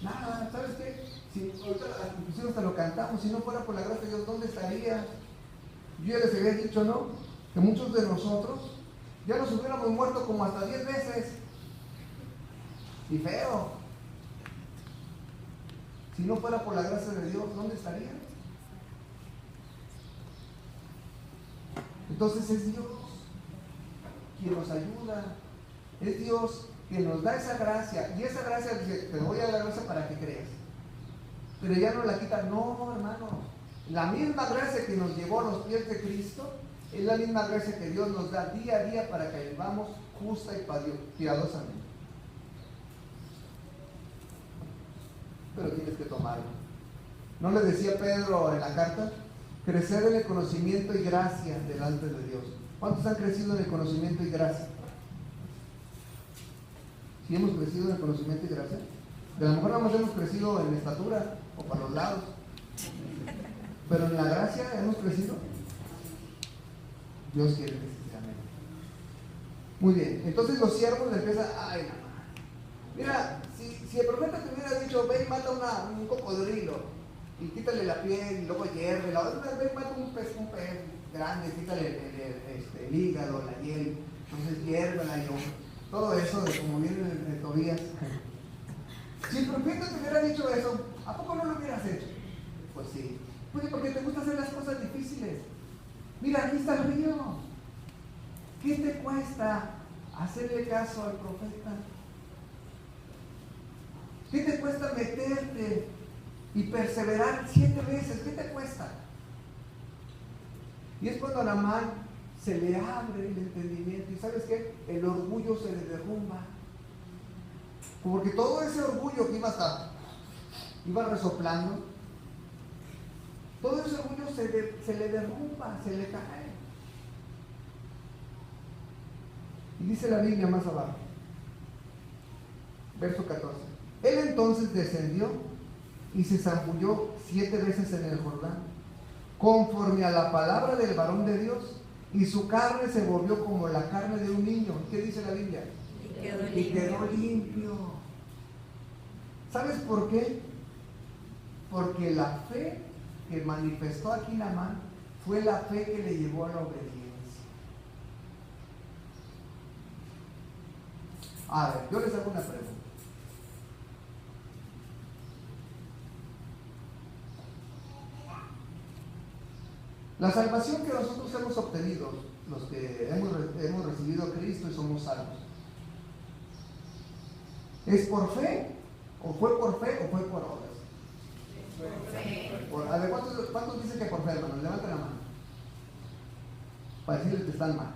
Nada. ¿Sabes qué? Si ahorita la conclusión hasta lo cantamos, si no fuera por la gracia de Dios, ¿dónde estaría? Yo ya les había dicho, ¿no? Que muchos de nosotros ya nos hubiéramos muerto como hasta 10 veces. Y feo. Si no fuera por la gracia de Dios, ¿dónde estaría? Entonces es Dios quien nos ayuda. Es Dios quien nos da esa gracia. Y esa gracia dice, te voy a dar la gracia para que creas. Pero ya no la quita. No, hermano. La misma gracia que nos llevó a los pies de Cristo es la misma gracia que Dios nos da día a día para que vivamos justa y piadosamente. Pero tienes que tomarlo. ¿No le decía Pedro en la carta? Crecer en el conocimiento y gracia delante de Dios. ¿Cuántos han crecido en el conocimiento y gracia? ¿Sí hemos crecido en el conocimiento y gracia? De a lo mejor nada más hemos crecido en estatura o para los lados. Pero en la gracia hemos crecido. Dios quiere que se amén. Muy bien, entonces los siervos le empiezan, ay, mira, si el profeta te hubiera dicho, ve y mata un cocodrilo y quítale la piel y luego hierve, la otra vez mata un pez grande, quítale el hígado, la hiel, entonces hiérvela y todo eso de como viene en Tobías. Si el profeta te hubiera dicho eso, ¿a poco no lo hubieras hecho? Pues sí. Pues porque te gusta hacer las cosas difíciles. Mira, aquí está el río. ¿Qué te cuesta hacerle caso al profeta? ¿Qué te cuesta meterte y perseverar 7 veces? ¿Qué te cuesta? Y es cuando a Naamán se le abre el entendimiento. ¿Y sabes qué? El orgullo se le derrumba. Porque todo ese orgullo que iba resoplando, todo ese orgullo se le derrumba, se le cae. Y dice la Biblia más abajo, verso 14. Él entonces descendió y se zambulló 7 veces en el Jordán, conforme a la palabra del varón de Dios, y su carne se volvió como la carne de un niño. ¿Qué dice la Biblia? Y quedó limpio. ¿Sabes por qué? Porque la fe que manifestó aquí Naamán fue la fe que le llevó a la obediencia. A ver, yo les hago una pregunta. La salvación que nosotros hemos obtenido, los que hemos recibido a Cristo y somos salvos, ¿es por fe? ¿O fue por fe o fue por obras? A ver, ¿cuántos dicen que por fe, hermanos? Levanten la mano para decirles que están mal.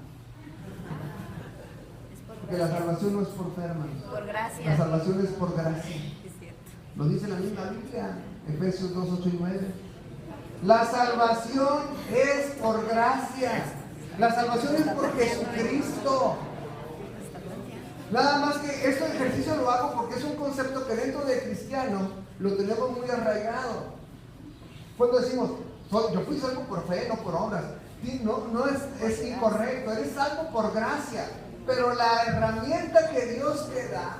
Porque la salvación no es por fe, hermanos. Por gracia. La salvación es por gracia. Es cierto. Lo dice la misma Biblia, Efesios 2, 8 y 9. La salvación es por gracia. La salvación es por Jesucristo. Nada más que este ejercicio lo hago porque es un concepto que dentro del cristiano lo tenemos muy arraigado. Cuando decimos, yo fui salvo por fe, no por obras. No es incorrecto, eres salvo por gracia. Pero la herramienta que Dios te da,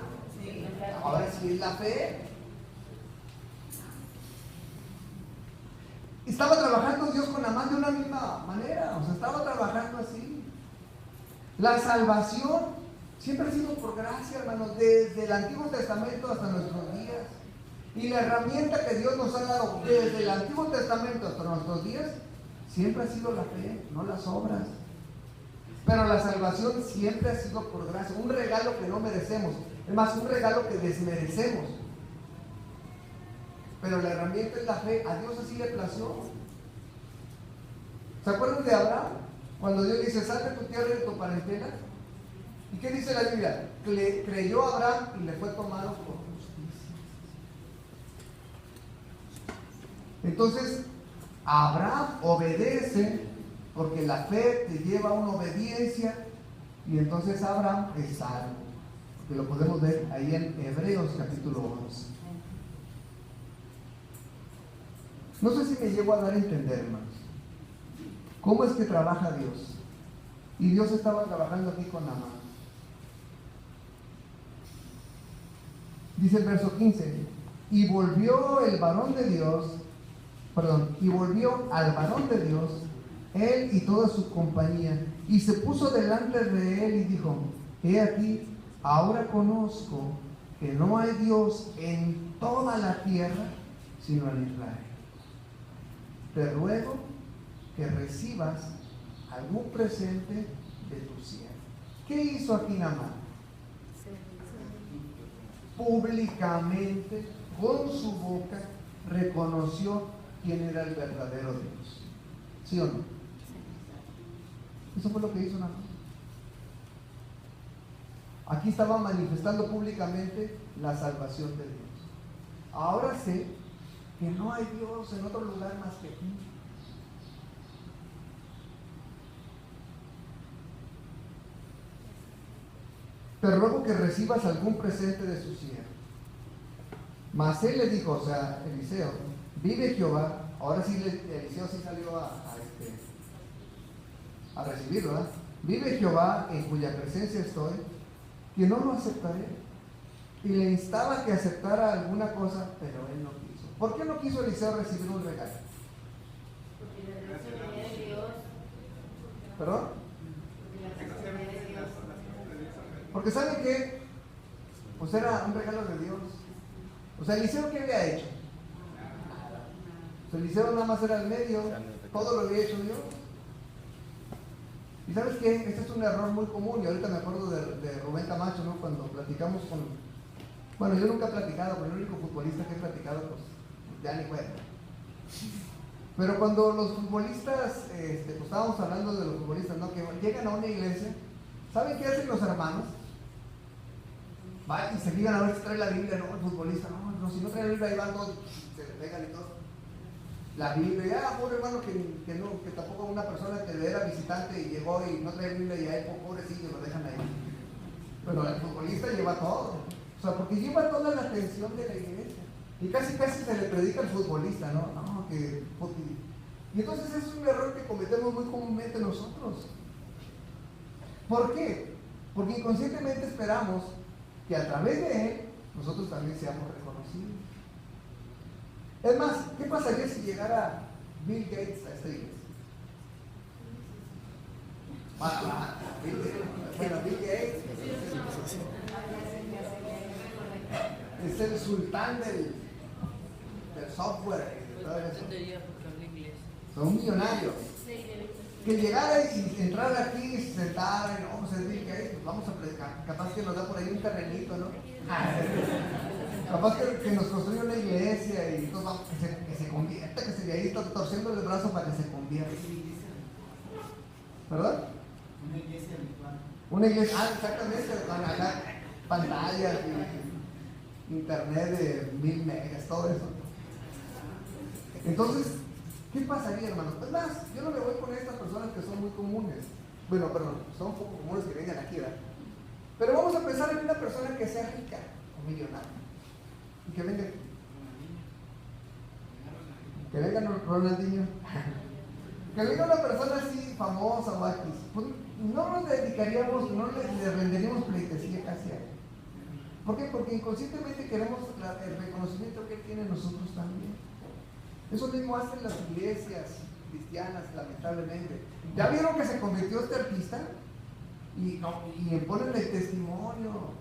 ahora sí es la fe. Estaba trabajando Dios con Naamán de una misma manera, o sea, estaba trabajando así. La salvación siempre ha sido por gracia, hermanos, desde el Antiguo Testamento hasta nuestros días. Y la herramienta que Dios nos ha dado desde el Antiguo Testamento hasta nuestros días, siempre ha sido la fe, no las obras. Pero la salvación siempre ha sido por gracia, un regalo que no merecemos, es más, un regalo que desmerecemos. Pero la herramienta es la fe. A Dios así le plació. ¿Se acuerdan de Abraham? Cuando Dios dice, sal de tu tierra y de tu parentela. ¿Y qué dice la Biblia? Creyó Abraham y le fue tomado por justicia. Entonces, Abraham obedece porque la fe te lleva a una obediencia y entonces Abraham es salvo. Que lo podemos ver ahí en Hebreos capítulo 11. No sé si me llego a dar a entender, hermanos. ¿Cómo es que trabaja Dios? Y Dios estaba trabajando aquí con Amán. Dice el verso 15, y volvió al varón de Dios, él y toda su compañía, y se puso delante de él y dijo, he aquí, ahora conozco que no hay Dios en toda la tierra, sino en Israel. Te ruego que recibas algún presente de tu siervo. ¿Qué hizo aquí Naamán? Públicamente, con su boca, reconoció quién era el verdadero Dios. ¿Sí o no? Eso fue lo que hizo Naamán. Aquí estaba manifestando públicamente la salvación de Dios. Ahora sé que no hay Dios en otro lugar más que aquí. Te ruego que recibas algún presente de su siervo. Mas él le dijo, o sea, Eliseo, vive Jehová. Ahora sí, Eliseo sí salió a recibirlo, ¿verdad? Vive Jehová, en cuya presencia estoy, que no lo aceptaré. Y le instaba que aceptara alguna cosa, pero él no quiso. ¿Por qué no quiso Eliseo recibir un regalo? Porque la gracia venía de Dios. ¿Perdón? Porque la gracia venía de Dios. Porque ¿saben qué? Pues era un regalo de Dios. O sea, Eliseo, ¿qué había hecho? O sea, Eliseo nada más era el medio, todo lo había hecho Dios. Y ¿sabes qué? Este es un error muy común, y ahorita me acuerdo de Rubén Camacho, ¿no? Cuando platicamos con... Bueno, yo nunca he platicado, pero el único futbolista que he platicado, pues ya ni cuenta. Pero cuando los futbolistas, pues estábamos hablando de los futbolistas, ¿no? Que llegan a una iglesia, ¿saben qué hacen los hermanos? Van y se fijan a ver si trae la Biblia, no, el futbolista, no, si no trae la Biblia, ahí van todos, se le pegan y todo. La Biblia, pobre hermano, que tampoco una persona que era visitante y llegó y no trae Biblia y a él, pobrecillo, lo dejan ahí. Pero el futbolista lleva todo, o sea, porque lleva toda la atención de la iglesia. Y casi se le predica al futbolista, ¿no? Y entonces es un error que cometemos muy comúnmente nosotros. ¿Por qué? Porque inconscientemente esperamos que a través de él nosotros también seamos reconocidos. Es más, ¿qué pasaría si llegara Bill Gates a esta iglesia? Bill Gates es el sultán del software y de todo eso. Son millonarios. Que llegara y entrara aquí y se sentara y no, pues es Bill Gates, pues vamos a predicar. Capaz que nos da por ahí un terrenito, ¿no? Capaz que nos construye una iglesia y entonces vamos, que se convierta, que se ahí está torciendo el brazo para que se convierta. ¿Verdad? Una iglesia virtual. Una iglesia, exactamente, van a dar pantallas y internet de 1000 megas, todo eso. Entonces, ¿qué pasaría, hermanos? Es más, yo no me voy con estas personas que son muy comunes. Bueno, perdón, son poco comunes que vengan aquí, ¿verdad? Pero vamos a pensar en una persona que sea rica o millonaria. Y que venga. Que venga Ronaldinho. Que venga una persona así famosa o X. Pues no nos dedicaríamos, no le renderíamos pleitesía casi a él. ¿Por qué? Porque inconscientemente queremos el reconocimiento que él tiene nosotros también. Eso mismo hacen las iglesias cristianas, lamentablemente. ¿Ya vieron que se convirtió este artista? Y ponen el testimonio.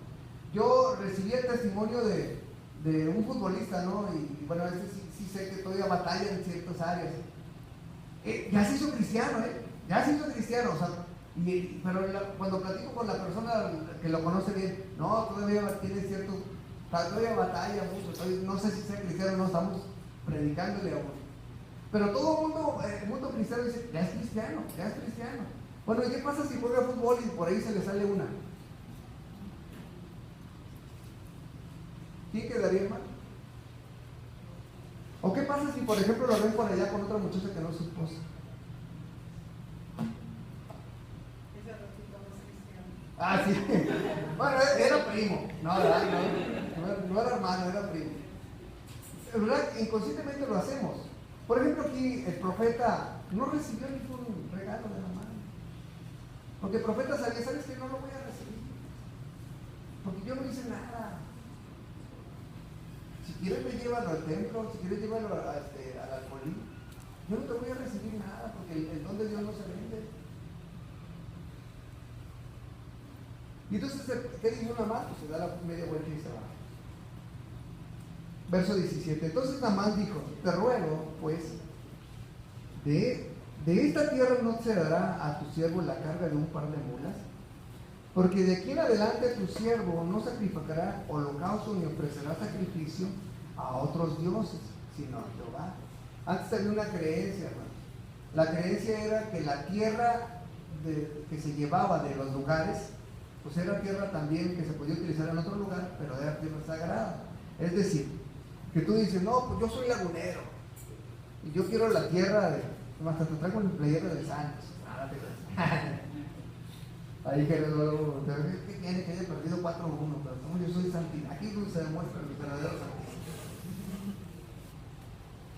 Yo recibí el testimonio de un futbolista, ¿no? Y bueno, a veces sí sé que todavía batalla en ciertas áreas. Ya se hizo cristiano, Ya se hizo cristiano. O sea, Cuando platico con la persona que lo conoce bien, no, todavía tiene cierto, todavía batalla mucho, no sé si sea cristiano o no, estamos predicándole a uno. Pero todo el mundo cristiano dice, ya es cristiano, ya es cristiano. Bueno, ¿y qué pasa si juega fútbol y por ahí se le sale una? ¿Quién quedaría mal? ¿O qué pasa si, por ejemplo, lo ven por allá con otra muchacha que no es su esposa? Ah, sí. Bueno, era primo. No, ¿verdad? No era hermano, era primo. ¿Verdad? Inconscientemente lo hacemos. Por ejemplo, aquí el profeta no recibió ningún regalo de la mano. Porque el profeta sabía, ¿sabes qué? No lo voy a recibir. Porque yo no hice nada. Si quieres me llévalo al templo, si quieres llévalo al alfolí. Yo no te voy a recibir nada porque el don de Dios no se vende. Y entonces, ¿qué dice Naamán? Pues se da la media vuelta y se va. Verso 17. Entonces Naamán dijo, te ruego, pues, de esta tierra no se dará a tu siervo la carga de un par de mulas, porque de aquí en adelante tu siervo no sacrificará holocausto ni ofrecerá sacrificio a otros dioses, sino a Jehová. Antes había una creencia, hermano. La creencia era que la tierra que se llevaba de los lugares, pues era tierra también que se podía utilizar en otro lugar, pero era tierra sagrada. Es decir, que tú dices, no, pues yo soy lagunero y yo quiero la tierra de, hasta te traigo el playero de Santos. Ahí que luego, ¿qué tiene que haya perdido 4-1? Pero como yo soy santista, aquí es donde se demuestra el verdadero santismo.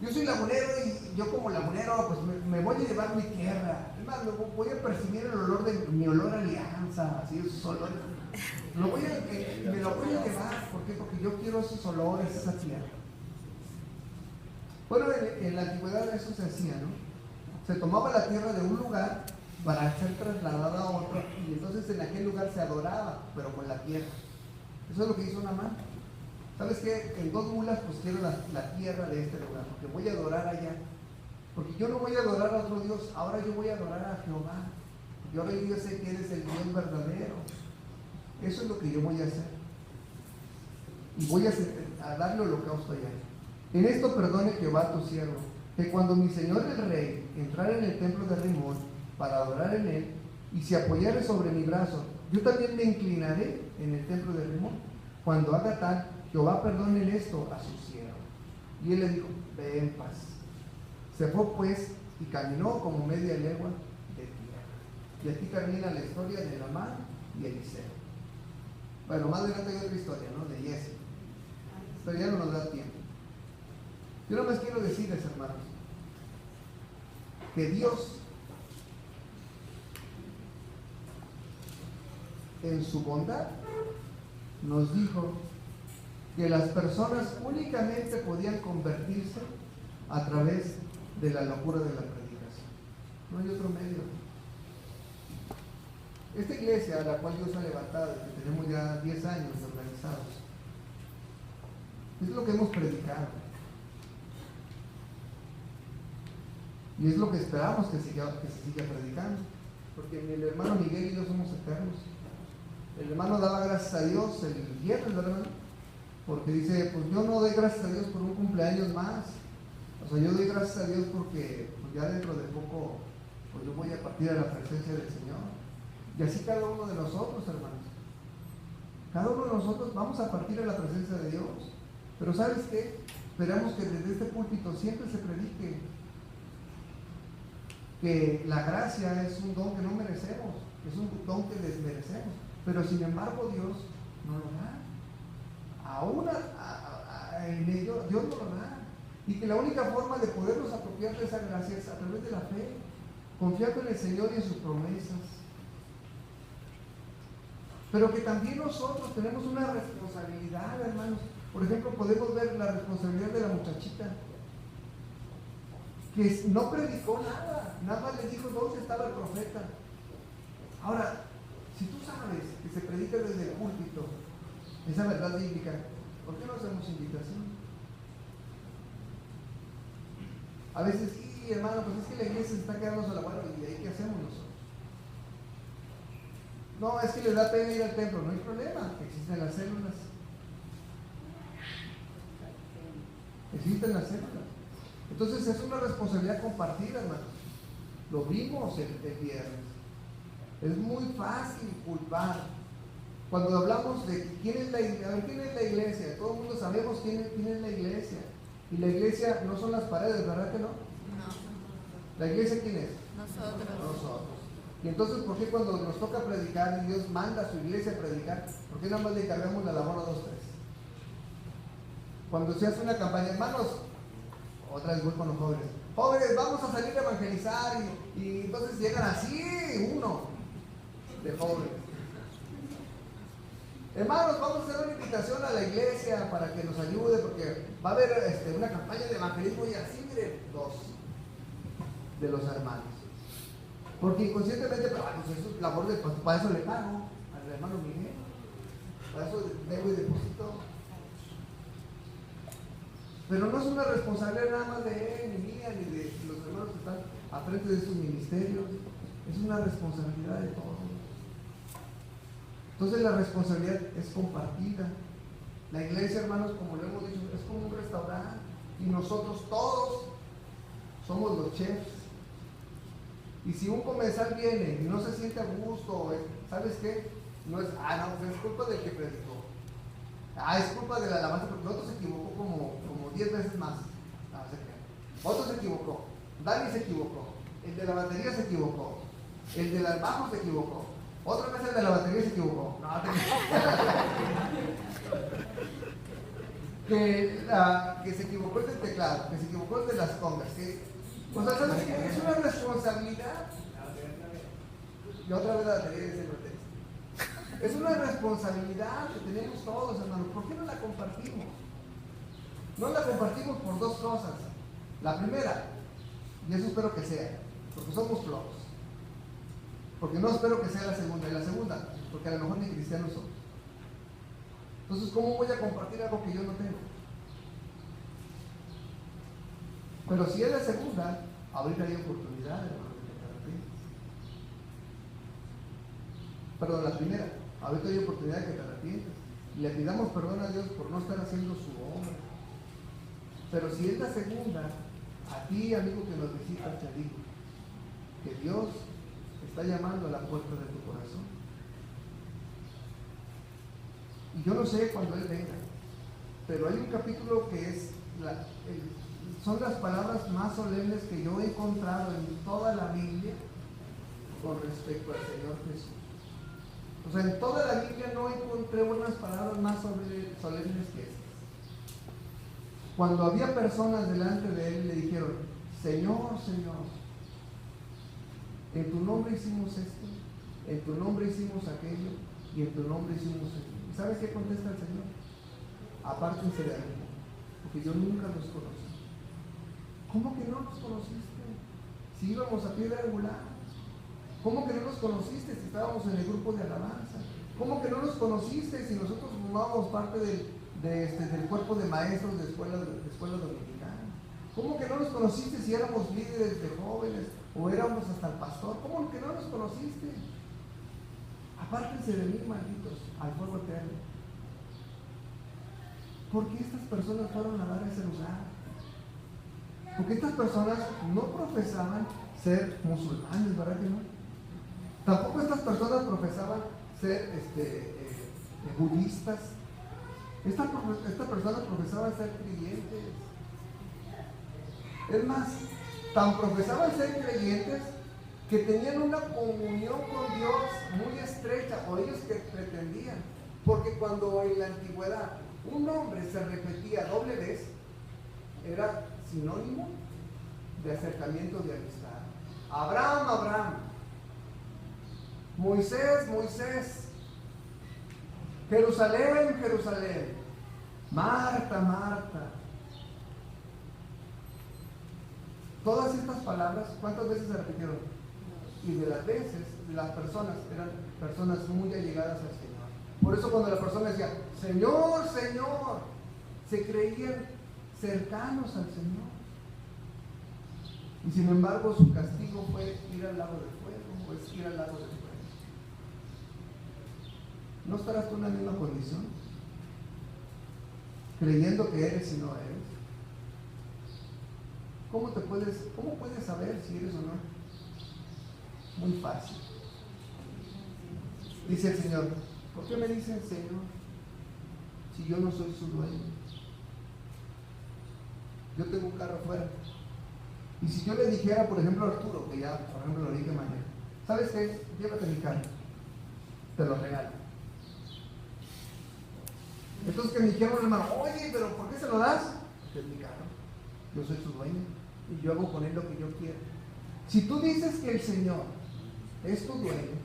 Yo soy lagunero y yo como lagunero pues me voy a llevar mi tierra. Es más, voy a percibir el olor de mi olor a alianza, así esos olores. Me lo voy a llevar, ¿por qué? Porque yo quiero esos olores, esa tierra. Bueno, en la antigüedad eso se hacía, ¿no? Se tomaba la tierra de un lugar para ser trasladada a otro y entonces en aquel lugar se adoraba, pero con la tierra. Eso es lo que hizo Naamán. ¿Sabes qué? En 2 mulas pues quiero la tierra de este lugar, porque voy a adorar allá. Porque yo no voy a adorar a otro Dios, ahora yo voy a adorar a Jehová. Porque ahora yo sé que eres el Dios verdadero. Eso es lo que yo voy a hacer. Y voy a darle holocausto allá. En esto perdone Jehová tu siervo, que cuando mi señor el rey entrara en el templo de Rimón para adorar en él, y se apoyare sobre mi brazo, yo también me inclinaré en el templo de Rimón. Cuando haga tal, Jehová perdone esto a su siervo. Y él le dijo, ve en paz. Se fue pues y caminó como media legua de tierra. Y aquí termina la historia de Naamán y Eliseo. Bueno, más adelante hay otra historia, ¿no? De Jesse. Pero ya no nos da tiempo. Yo no más quiero decirles, hermanos, que Dios en su bondad nos dijo que las personas únicamente podían convertirse a través de la locura de la predicación. No hay otro medio. Esta iglesia a la cual Dios ha levantado, que tenemos ya 10 años organizados, es lo que hemos predicado. Y es lo que esperamos que se siga predicando. Porque el hermano Miguel y yo somos eternos. El hermano daba gracias a Dios el viernes, ¿verdad? Porque dice, pues yo no doy gracias a Dios por un cumpleaños más. O sea, yo doy gracias a Dios porque pues ya dentro de poco, pues yo voy a partir a la presencia del Señor. Y así cada uno de nosotros, hermanos. Cada uno de nosotros vamos a partir a la presencia de Dios. Pero ¿sabes qué? Esperamos que desde este púlpito siempre se predique que la gracia es un don que no merecemos, es un don que desmerecemos. Pero sin embargo Dios nos lo da. Aún en ello Dios nos lo da. Y que la única forma de podernos apropiar de esa gracia es a través de la fe, confiando en el Señor y en sus promesas. Pero que también nosotros tenemos una responsabilidad, hermanos. Por ejemplo, podemos ver la responsabilidad de la muchachita que no predicó nada más le dijo dónde estaba el profeta. Ahora, si tú sabes que se predica desde el púlpito esa verdad bíblica, ¿por qué no hacemos invitación? A veces, sí, hermano, pues es que la iglesia se está quedando sola. Bueno, ¿y ahí qué hacemos nosotros? No, es que les da pena ir al templo. No hay problema, existen las células. Existen las células. Entonces es una responsabilidad compartida, hermanos. Lo vimos el viernes. Es muy fácil culpar. Cuando hablamos de quién es la iglesia, todo el mundo sabemos quién es la iglesia. Y la iglesia no son las paredes, ¿verdad que no? No. ¿La iglesia quién es? Nosotros. Y entonces, ¿por qué cuando nos toca predicar y Dios manda a su iglesia a predicar, por qué nada más le cargamos la labor a 2, 3? Cuando se hace una campaña, hermanos, otra vez voy con los jóvenes. Jóvenes, vamos a salir a evangelizar y entonces llegan así, uno de jóvenes. Hermanos, vamos a hacer una invitación a la iglesia para que nos ayude, porque va a haber una campaña de evangelismo y así, miren, 2 de los hermanos. Porque inconscientemente, pero pues eso es labor de, pues, para eso le pago al hermano Miguel, para eso debo y deposito. Pero no es una responsabilidad nada más de él, ni mía, ni de los hermanos que están a frente de sus ministerios. Es una responsabilidad de todos. Entonces la responsabilidad es compartida. La iglesia, hermanos, como lo hemos dicho, es como un restaurante y nosotros todos somos los chefs. Y si un comensal viene y no se siente a gusto, ¿sabes qué? No es, no, es culpa del que predicó. Es culpa de la alabanza, porque el otro se equivocó como 10 veces más. Otro se equivocó. Dani se equivocó. El de la batería se equivocó. El de las bajos se equivocó. Otra vez el de la batería se equivocó. Que se equivocó el del teclado, que se equivocó el de las congas. O sea, ¿sabes qué? Es una responsabilidad. Y otra vez la batería dice el pretexto. Es una responsabilidad que tenemos todos, hermanos. ¿Por qué no la compartimos? No la compartimos por 2 cosas. La primera, y eso espero que sea, porque somos flojos. Porque no espero que sea la segunda. Y la segunda, porque a lo mejor ni cristianos somos. Entonces, ¿cómo voy a compartir algo que yo no tengo? Pero si es la segunda, ahorita hay oportunidad, hermano, de que te arrepientes. Perdón, la primera, ahorita hay oportunidad de que te arrepientes. Y le pidamos perdón a Dios por no estar haciendo su obra. Pero si es la segunda, a ti, amigo que nos visitas, te digo que Dios está llamando a la puerta de tu corazón. Y yo no sé cuándo Él venga, pero hay un capítulo que es son las palabras más solemnes que yo he encontrado en toda la Biblia con respecto al Señor Jesús. O sea, en toda la Biblia no encontré unas palabras más solemnes que estas. Cuando había personas delante de Él, le dijeron: Señor, Señor, en tu nombre hicimos esto, en tu nombre hicimos aquello, y en tu nombre hicimos esto. ¿Y sabes qué contesta el Señor? Apártense de mí, porque yo nunca los conocí. ¿Cómo que no nos conociste? Si íbamos a piedra angular. ¿Cómo que no nos conociste si estábamos en el grupo de alabanza? ¿Cómo que no nos conociste si nosotros formábamos parte del cuerpo de maestros de escuela dominicana? ¿Cómo que no nos conociste si éramos líderes de jóvenes o éramos hasta el pastor? ¿Cómo que no nos conociste? Apártense de mí, malditos, al fuego eterno. ¿Por qué estas personas fueron a dar ese lugar? Porque estas personas no profesaban ser musulmanes, ¿verdad que no? Tampoco estas personas profesaban ser budistas. Estas personas profesaban ser creyentes. Es más, tan profesaban ser creyentes que tenían una comunión con Dios muy estrecha, o ellos que pretendían. Porque cuando en la antigüedad un nombre se repetía doble vez, era sinónimo de acercamiento, de amistad. Abraham, Abraham. Moisés, Moisés. Jerusalén, Jerusalén. Marta, Marta. Todas estas palabras, ¿cuántas veces se repitieron? Y de las veces, las personas eran personas muy allegadas al Señor. Por eso cuando la persona decía, Señor, Señor, se creían cercanos al Señor. Y sin embargo su castigo fue ir al lago de fuego, o es ir al lago de fuego. ¿No estarás tú en la misma condición? Creyendo que eres y no eres. ¿Cómo puedes saber si eres o no? Muy fácil. Dice el Señor, ¿por qué me dicen Señor si yo no soy su dueño? Yo tengo un carro afuera. Y si yo le dijera, por ejemplo, a Arturo, que ya, por ejemplo, lo dije mañana, ¿sabes qué? Llévate mi carro, te lo regalo. Entonces que me dijeron, hermano, oye, pero ¿por qué se lo das? Porque es mi carro, yo soy su dueño y yo hago con él lo que yo quiero. Si tú dices que el Señor es tu dueño,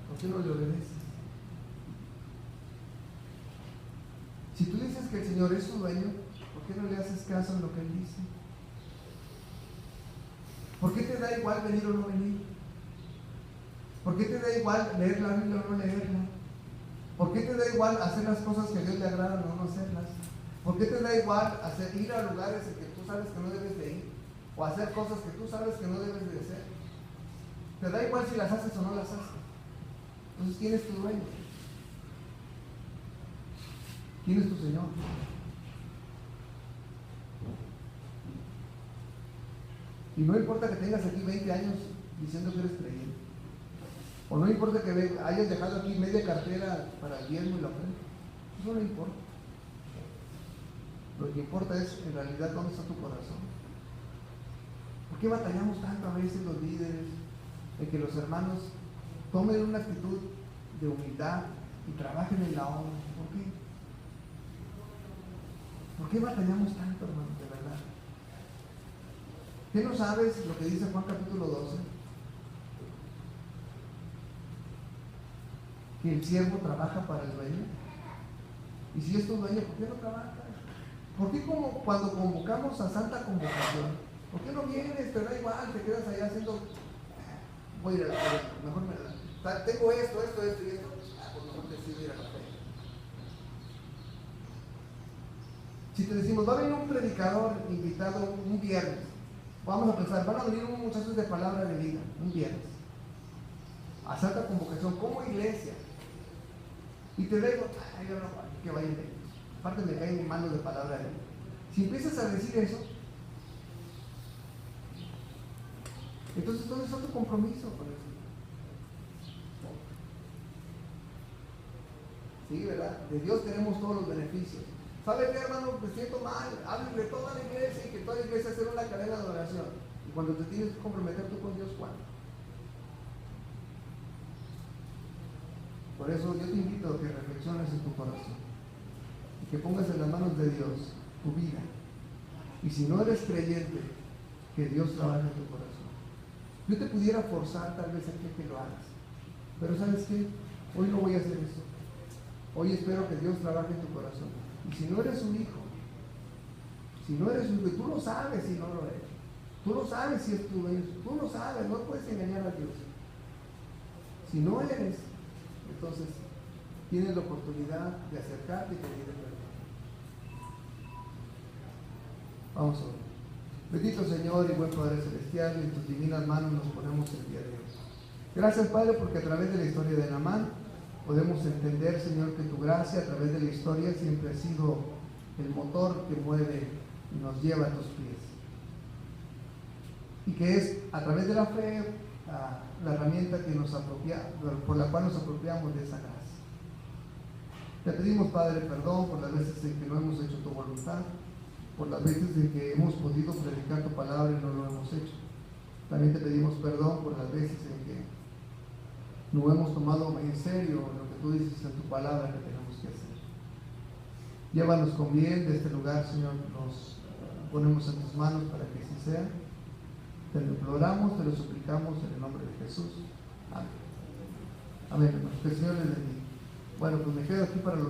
¿por qué no le obedeces? Si tú dices que el Señor es tu dueño, ¿por qué no le haces caso en lo que Él dice? ¿Por qué te da igual venir o no venir? ¿Por qué te da igual leer la Biblia o no leerla? ¿Por qué te da igual hacer las cosas que a Dios le agradan o no hacerlas? ¿Por qué te da igual ir a lugares en que tú sabes que no debes de ir? O hacer cosas que tú sabes que no debes de hacer. Te da igual si las haces o no las haces. Entonces, ¿quién es tu dueño? ¿Quién es tu Señor? Y no importa que tengas aquí 20 años diciendo que eres creyente. O no importa que hayas dejado aquí media cartera para el diezmo y la ofrenda. Eso no importa. Lo que importa es en realidad dónde está tu corazón. ¿Por qué batallamos tanto a veces los líderes en que los hermanos tomen una actitud de humildad y trabajen en la obra? ¿Por qué? ¿Por qué batallamos tanto, hermanos, de verdad? ¿Qué no sabes lo que dice Juan capítulo 12? Que el siervo trabaja para el dueño. Y si es tu dueño, ¿por qué no trabaja? ¿Por qué cuando convocamos a Santa Convocación, por qué no vienes? Te da igual, te quedas allá haciendo, voy a ir a la feria, mejor me la, tengo esto y esto, pues mejor decido ir a la feria. Si te decimos, va a venir un predicador invitado un viernes, vamos a pensar, van a venir unos muchachos de palabra de vida, un viernes, a Santa Convocación, como iglesia, y te digo, ay, yo no, que vayan de ellos. Aparte me caen malos de palabra de vida. Si empiezas a decir eso, entonces ¿dónde está tu compromiso con eso? Sí, ¿verdad? De Dios tenemos todos los beneficios. ¿Sabe qué, hermano? Me siento mal. Hablen de toda la iglesia y que toda la iglesia sea una cadena de oración. Y cuando te tienes que comprometer tú con Dios, ¿cuándo? Por eso yo te invito a que reflexiones en tu corazón y que pongas en las manos de Dios tu vida. Y si no eres creyente, que Dios trabaje en tu corazón. Yo te pudiera forzar tal vez a que lo hagas, pero ¿sabes qué? Hoy no voy a hacer eso. Hoy espero que Dios trabaje en tu corazón. Y si no eres un hijo, tú lo sabes si no lo eres. Tú lo sabes si es tu dueño. Tú lo sabes, no puedes engañar a Dios. Si no eres, entonces tienes la oportunidad de acercarte y pedir perdón. Vamos a ver. Bendito Señor y buen Padre Celestial, en tus divinas manos nos ponemos el día de hoy. Gracias, Padre, porque a través de la historia de Naamán podemos entender, Señor, que tu gracia a través de la historia siempre ha sido el motor que mueve y nos lleva a tus pies. Y que es a través de la fe la herramienta que por la cual nos apropiamos de esa gracia. Te pedimos, Padre, perdón por las veces en que no hemos hecho tu voluntad, por las veces en que hemos podido predicar tu palabra y no lo hemos hecho. También te pedimos perdón por las veces en que no hemos tomado en serio lo que tú dices en tu palabra que tenemos que hacer. Llévanos con bien de este lugar, Señor, nos ponemos en tus manos para que así sea. Te lo imploramos, te lo suplicamos en el nombre de Jesús. Amén. Amén, hermanos. Que el Señor les bendiga. Bueno, pues me quedo aquí para los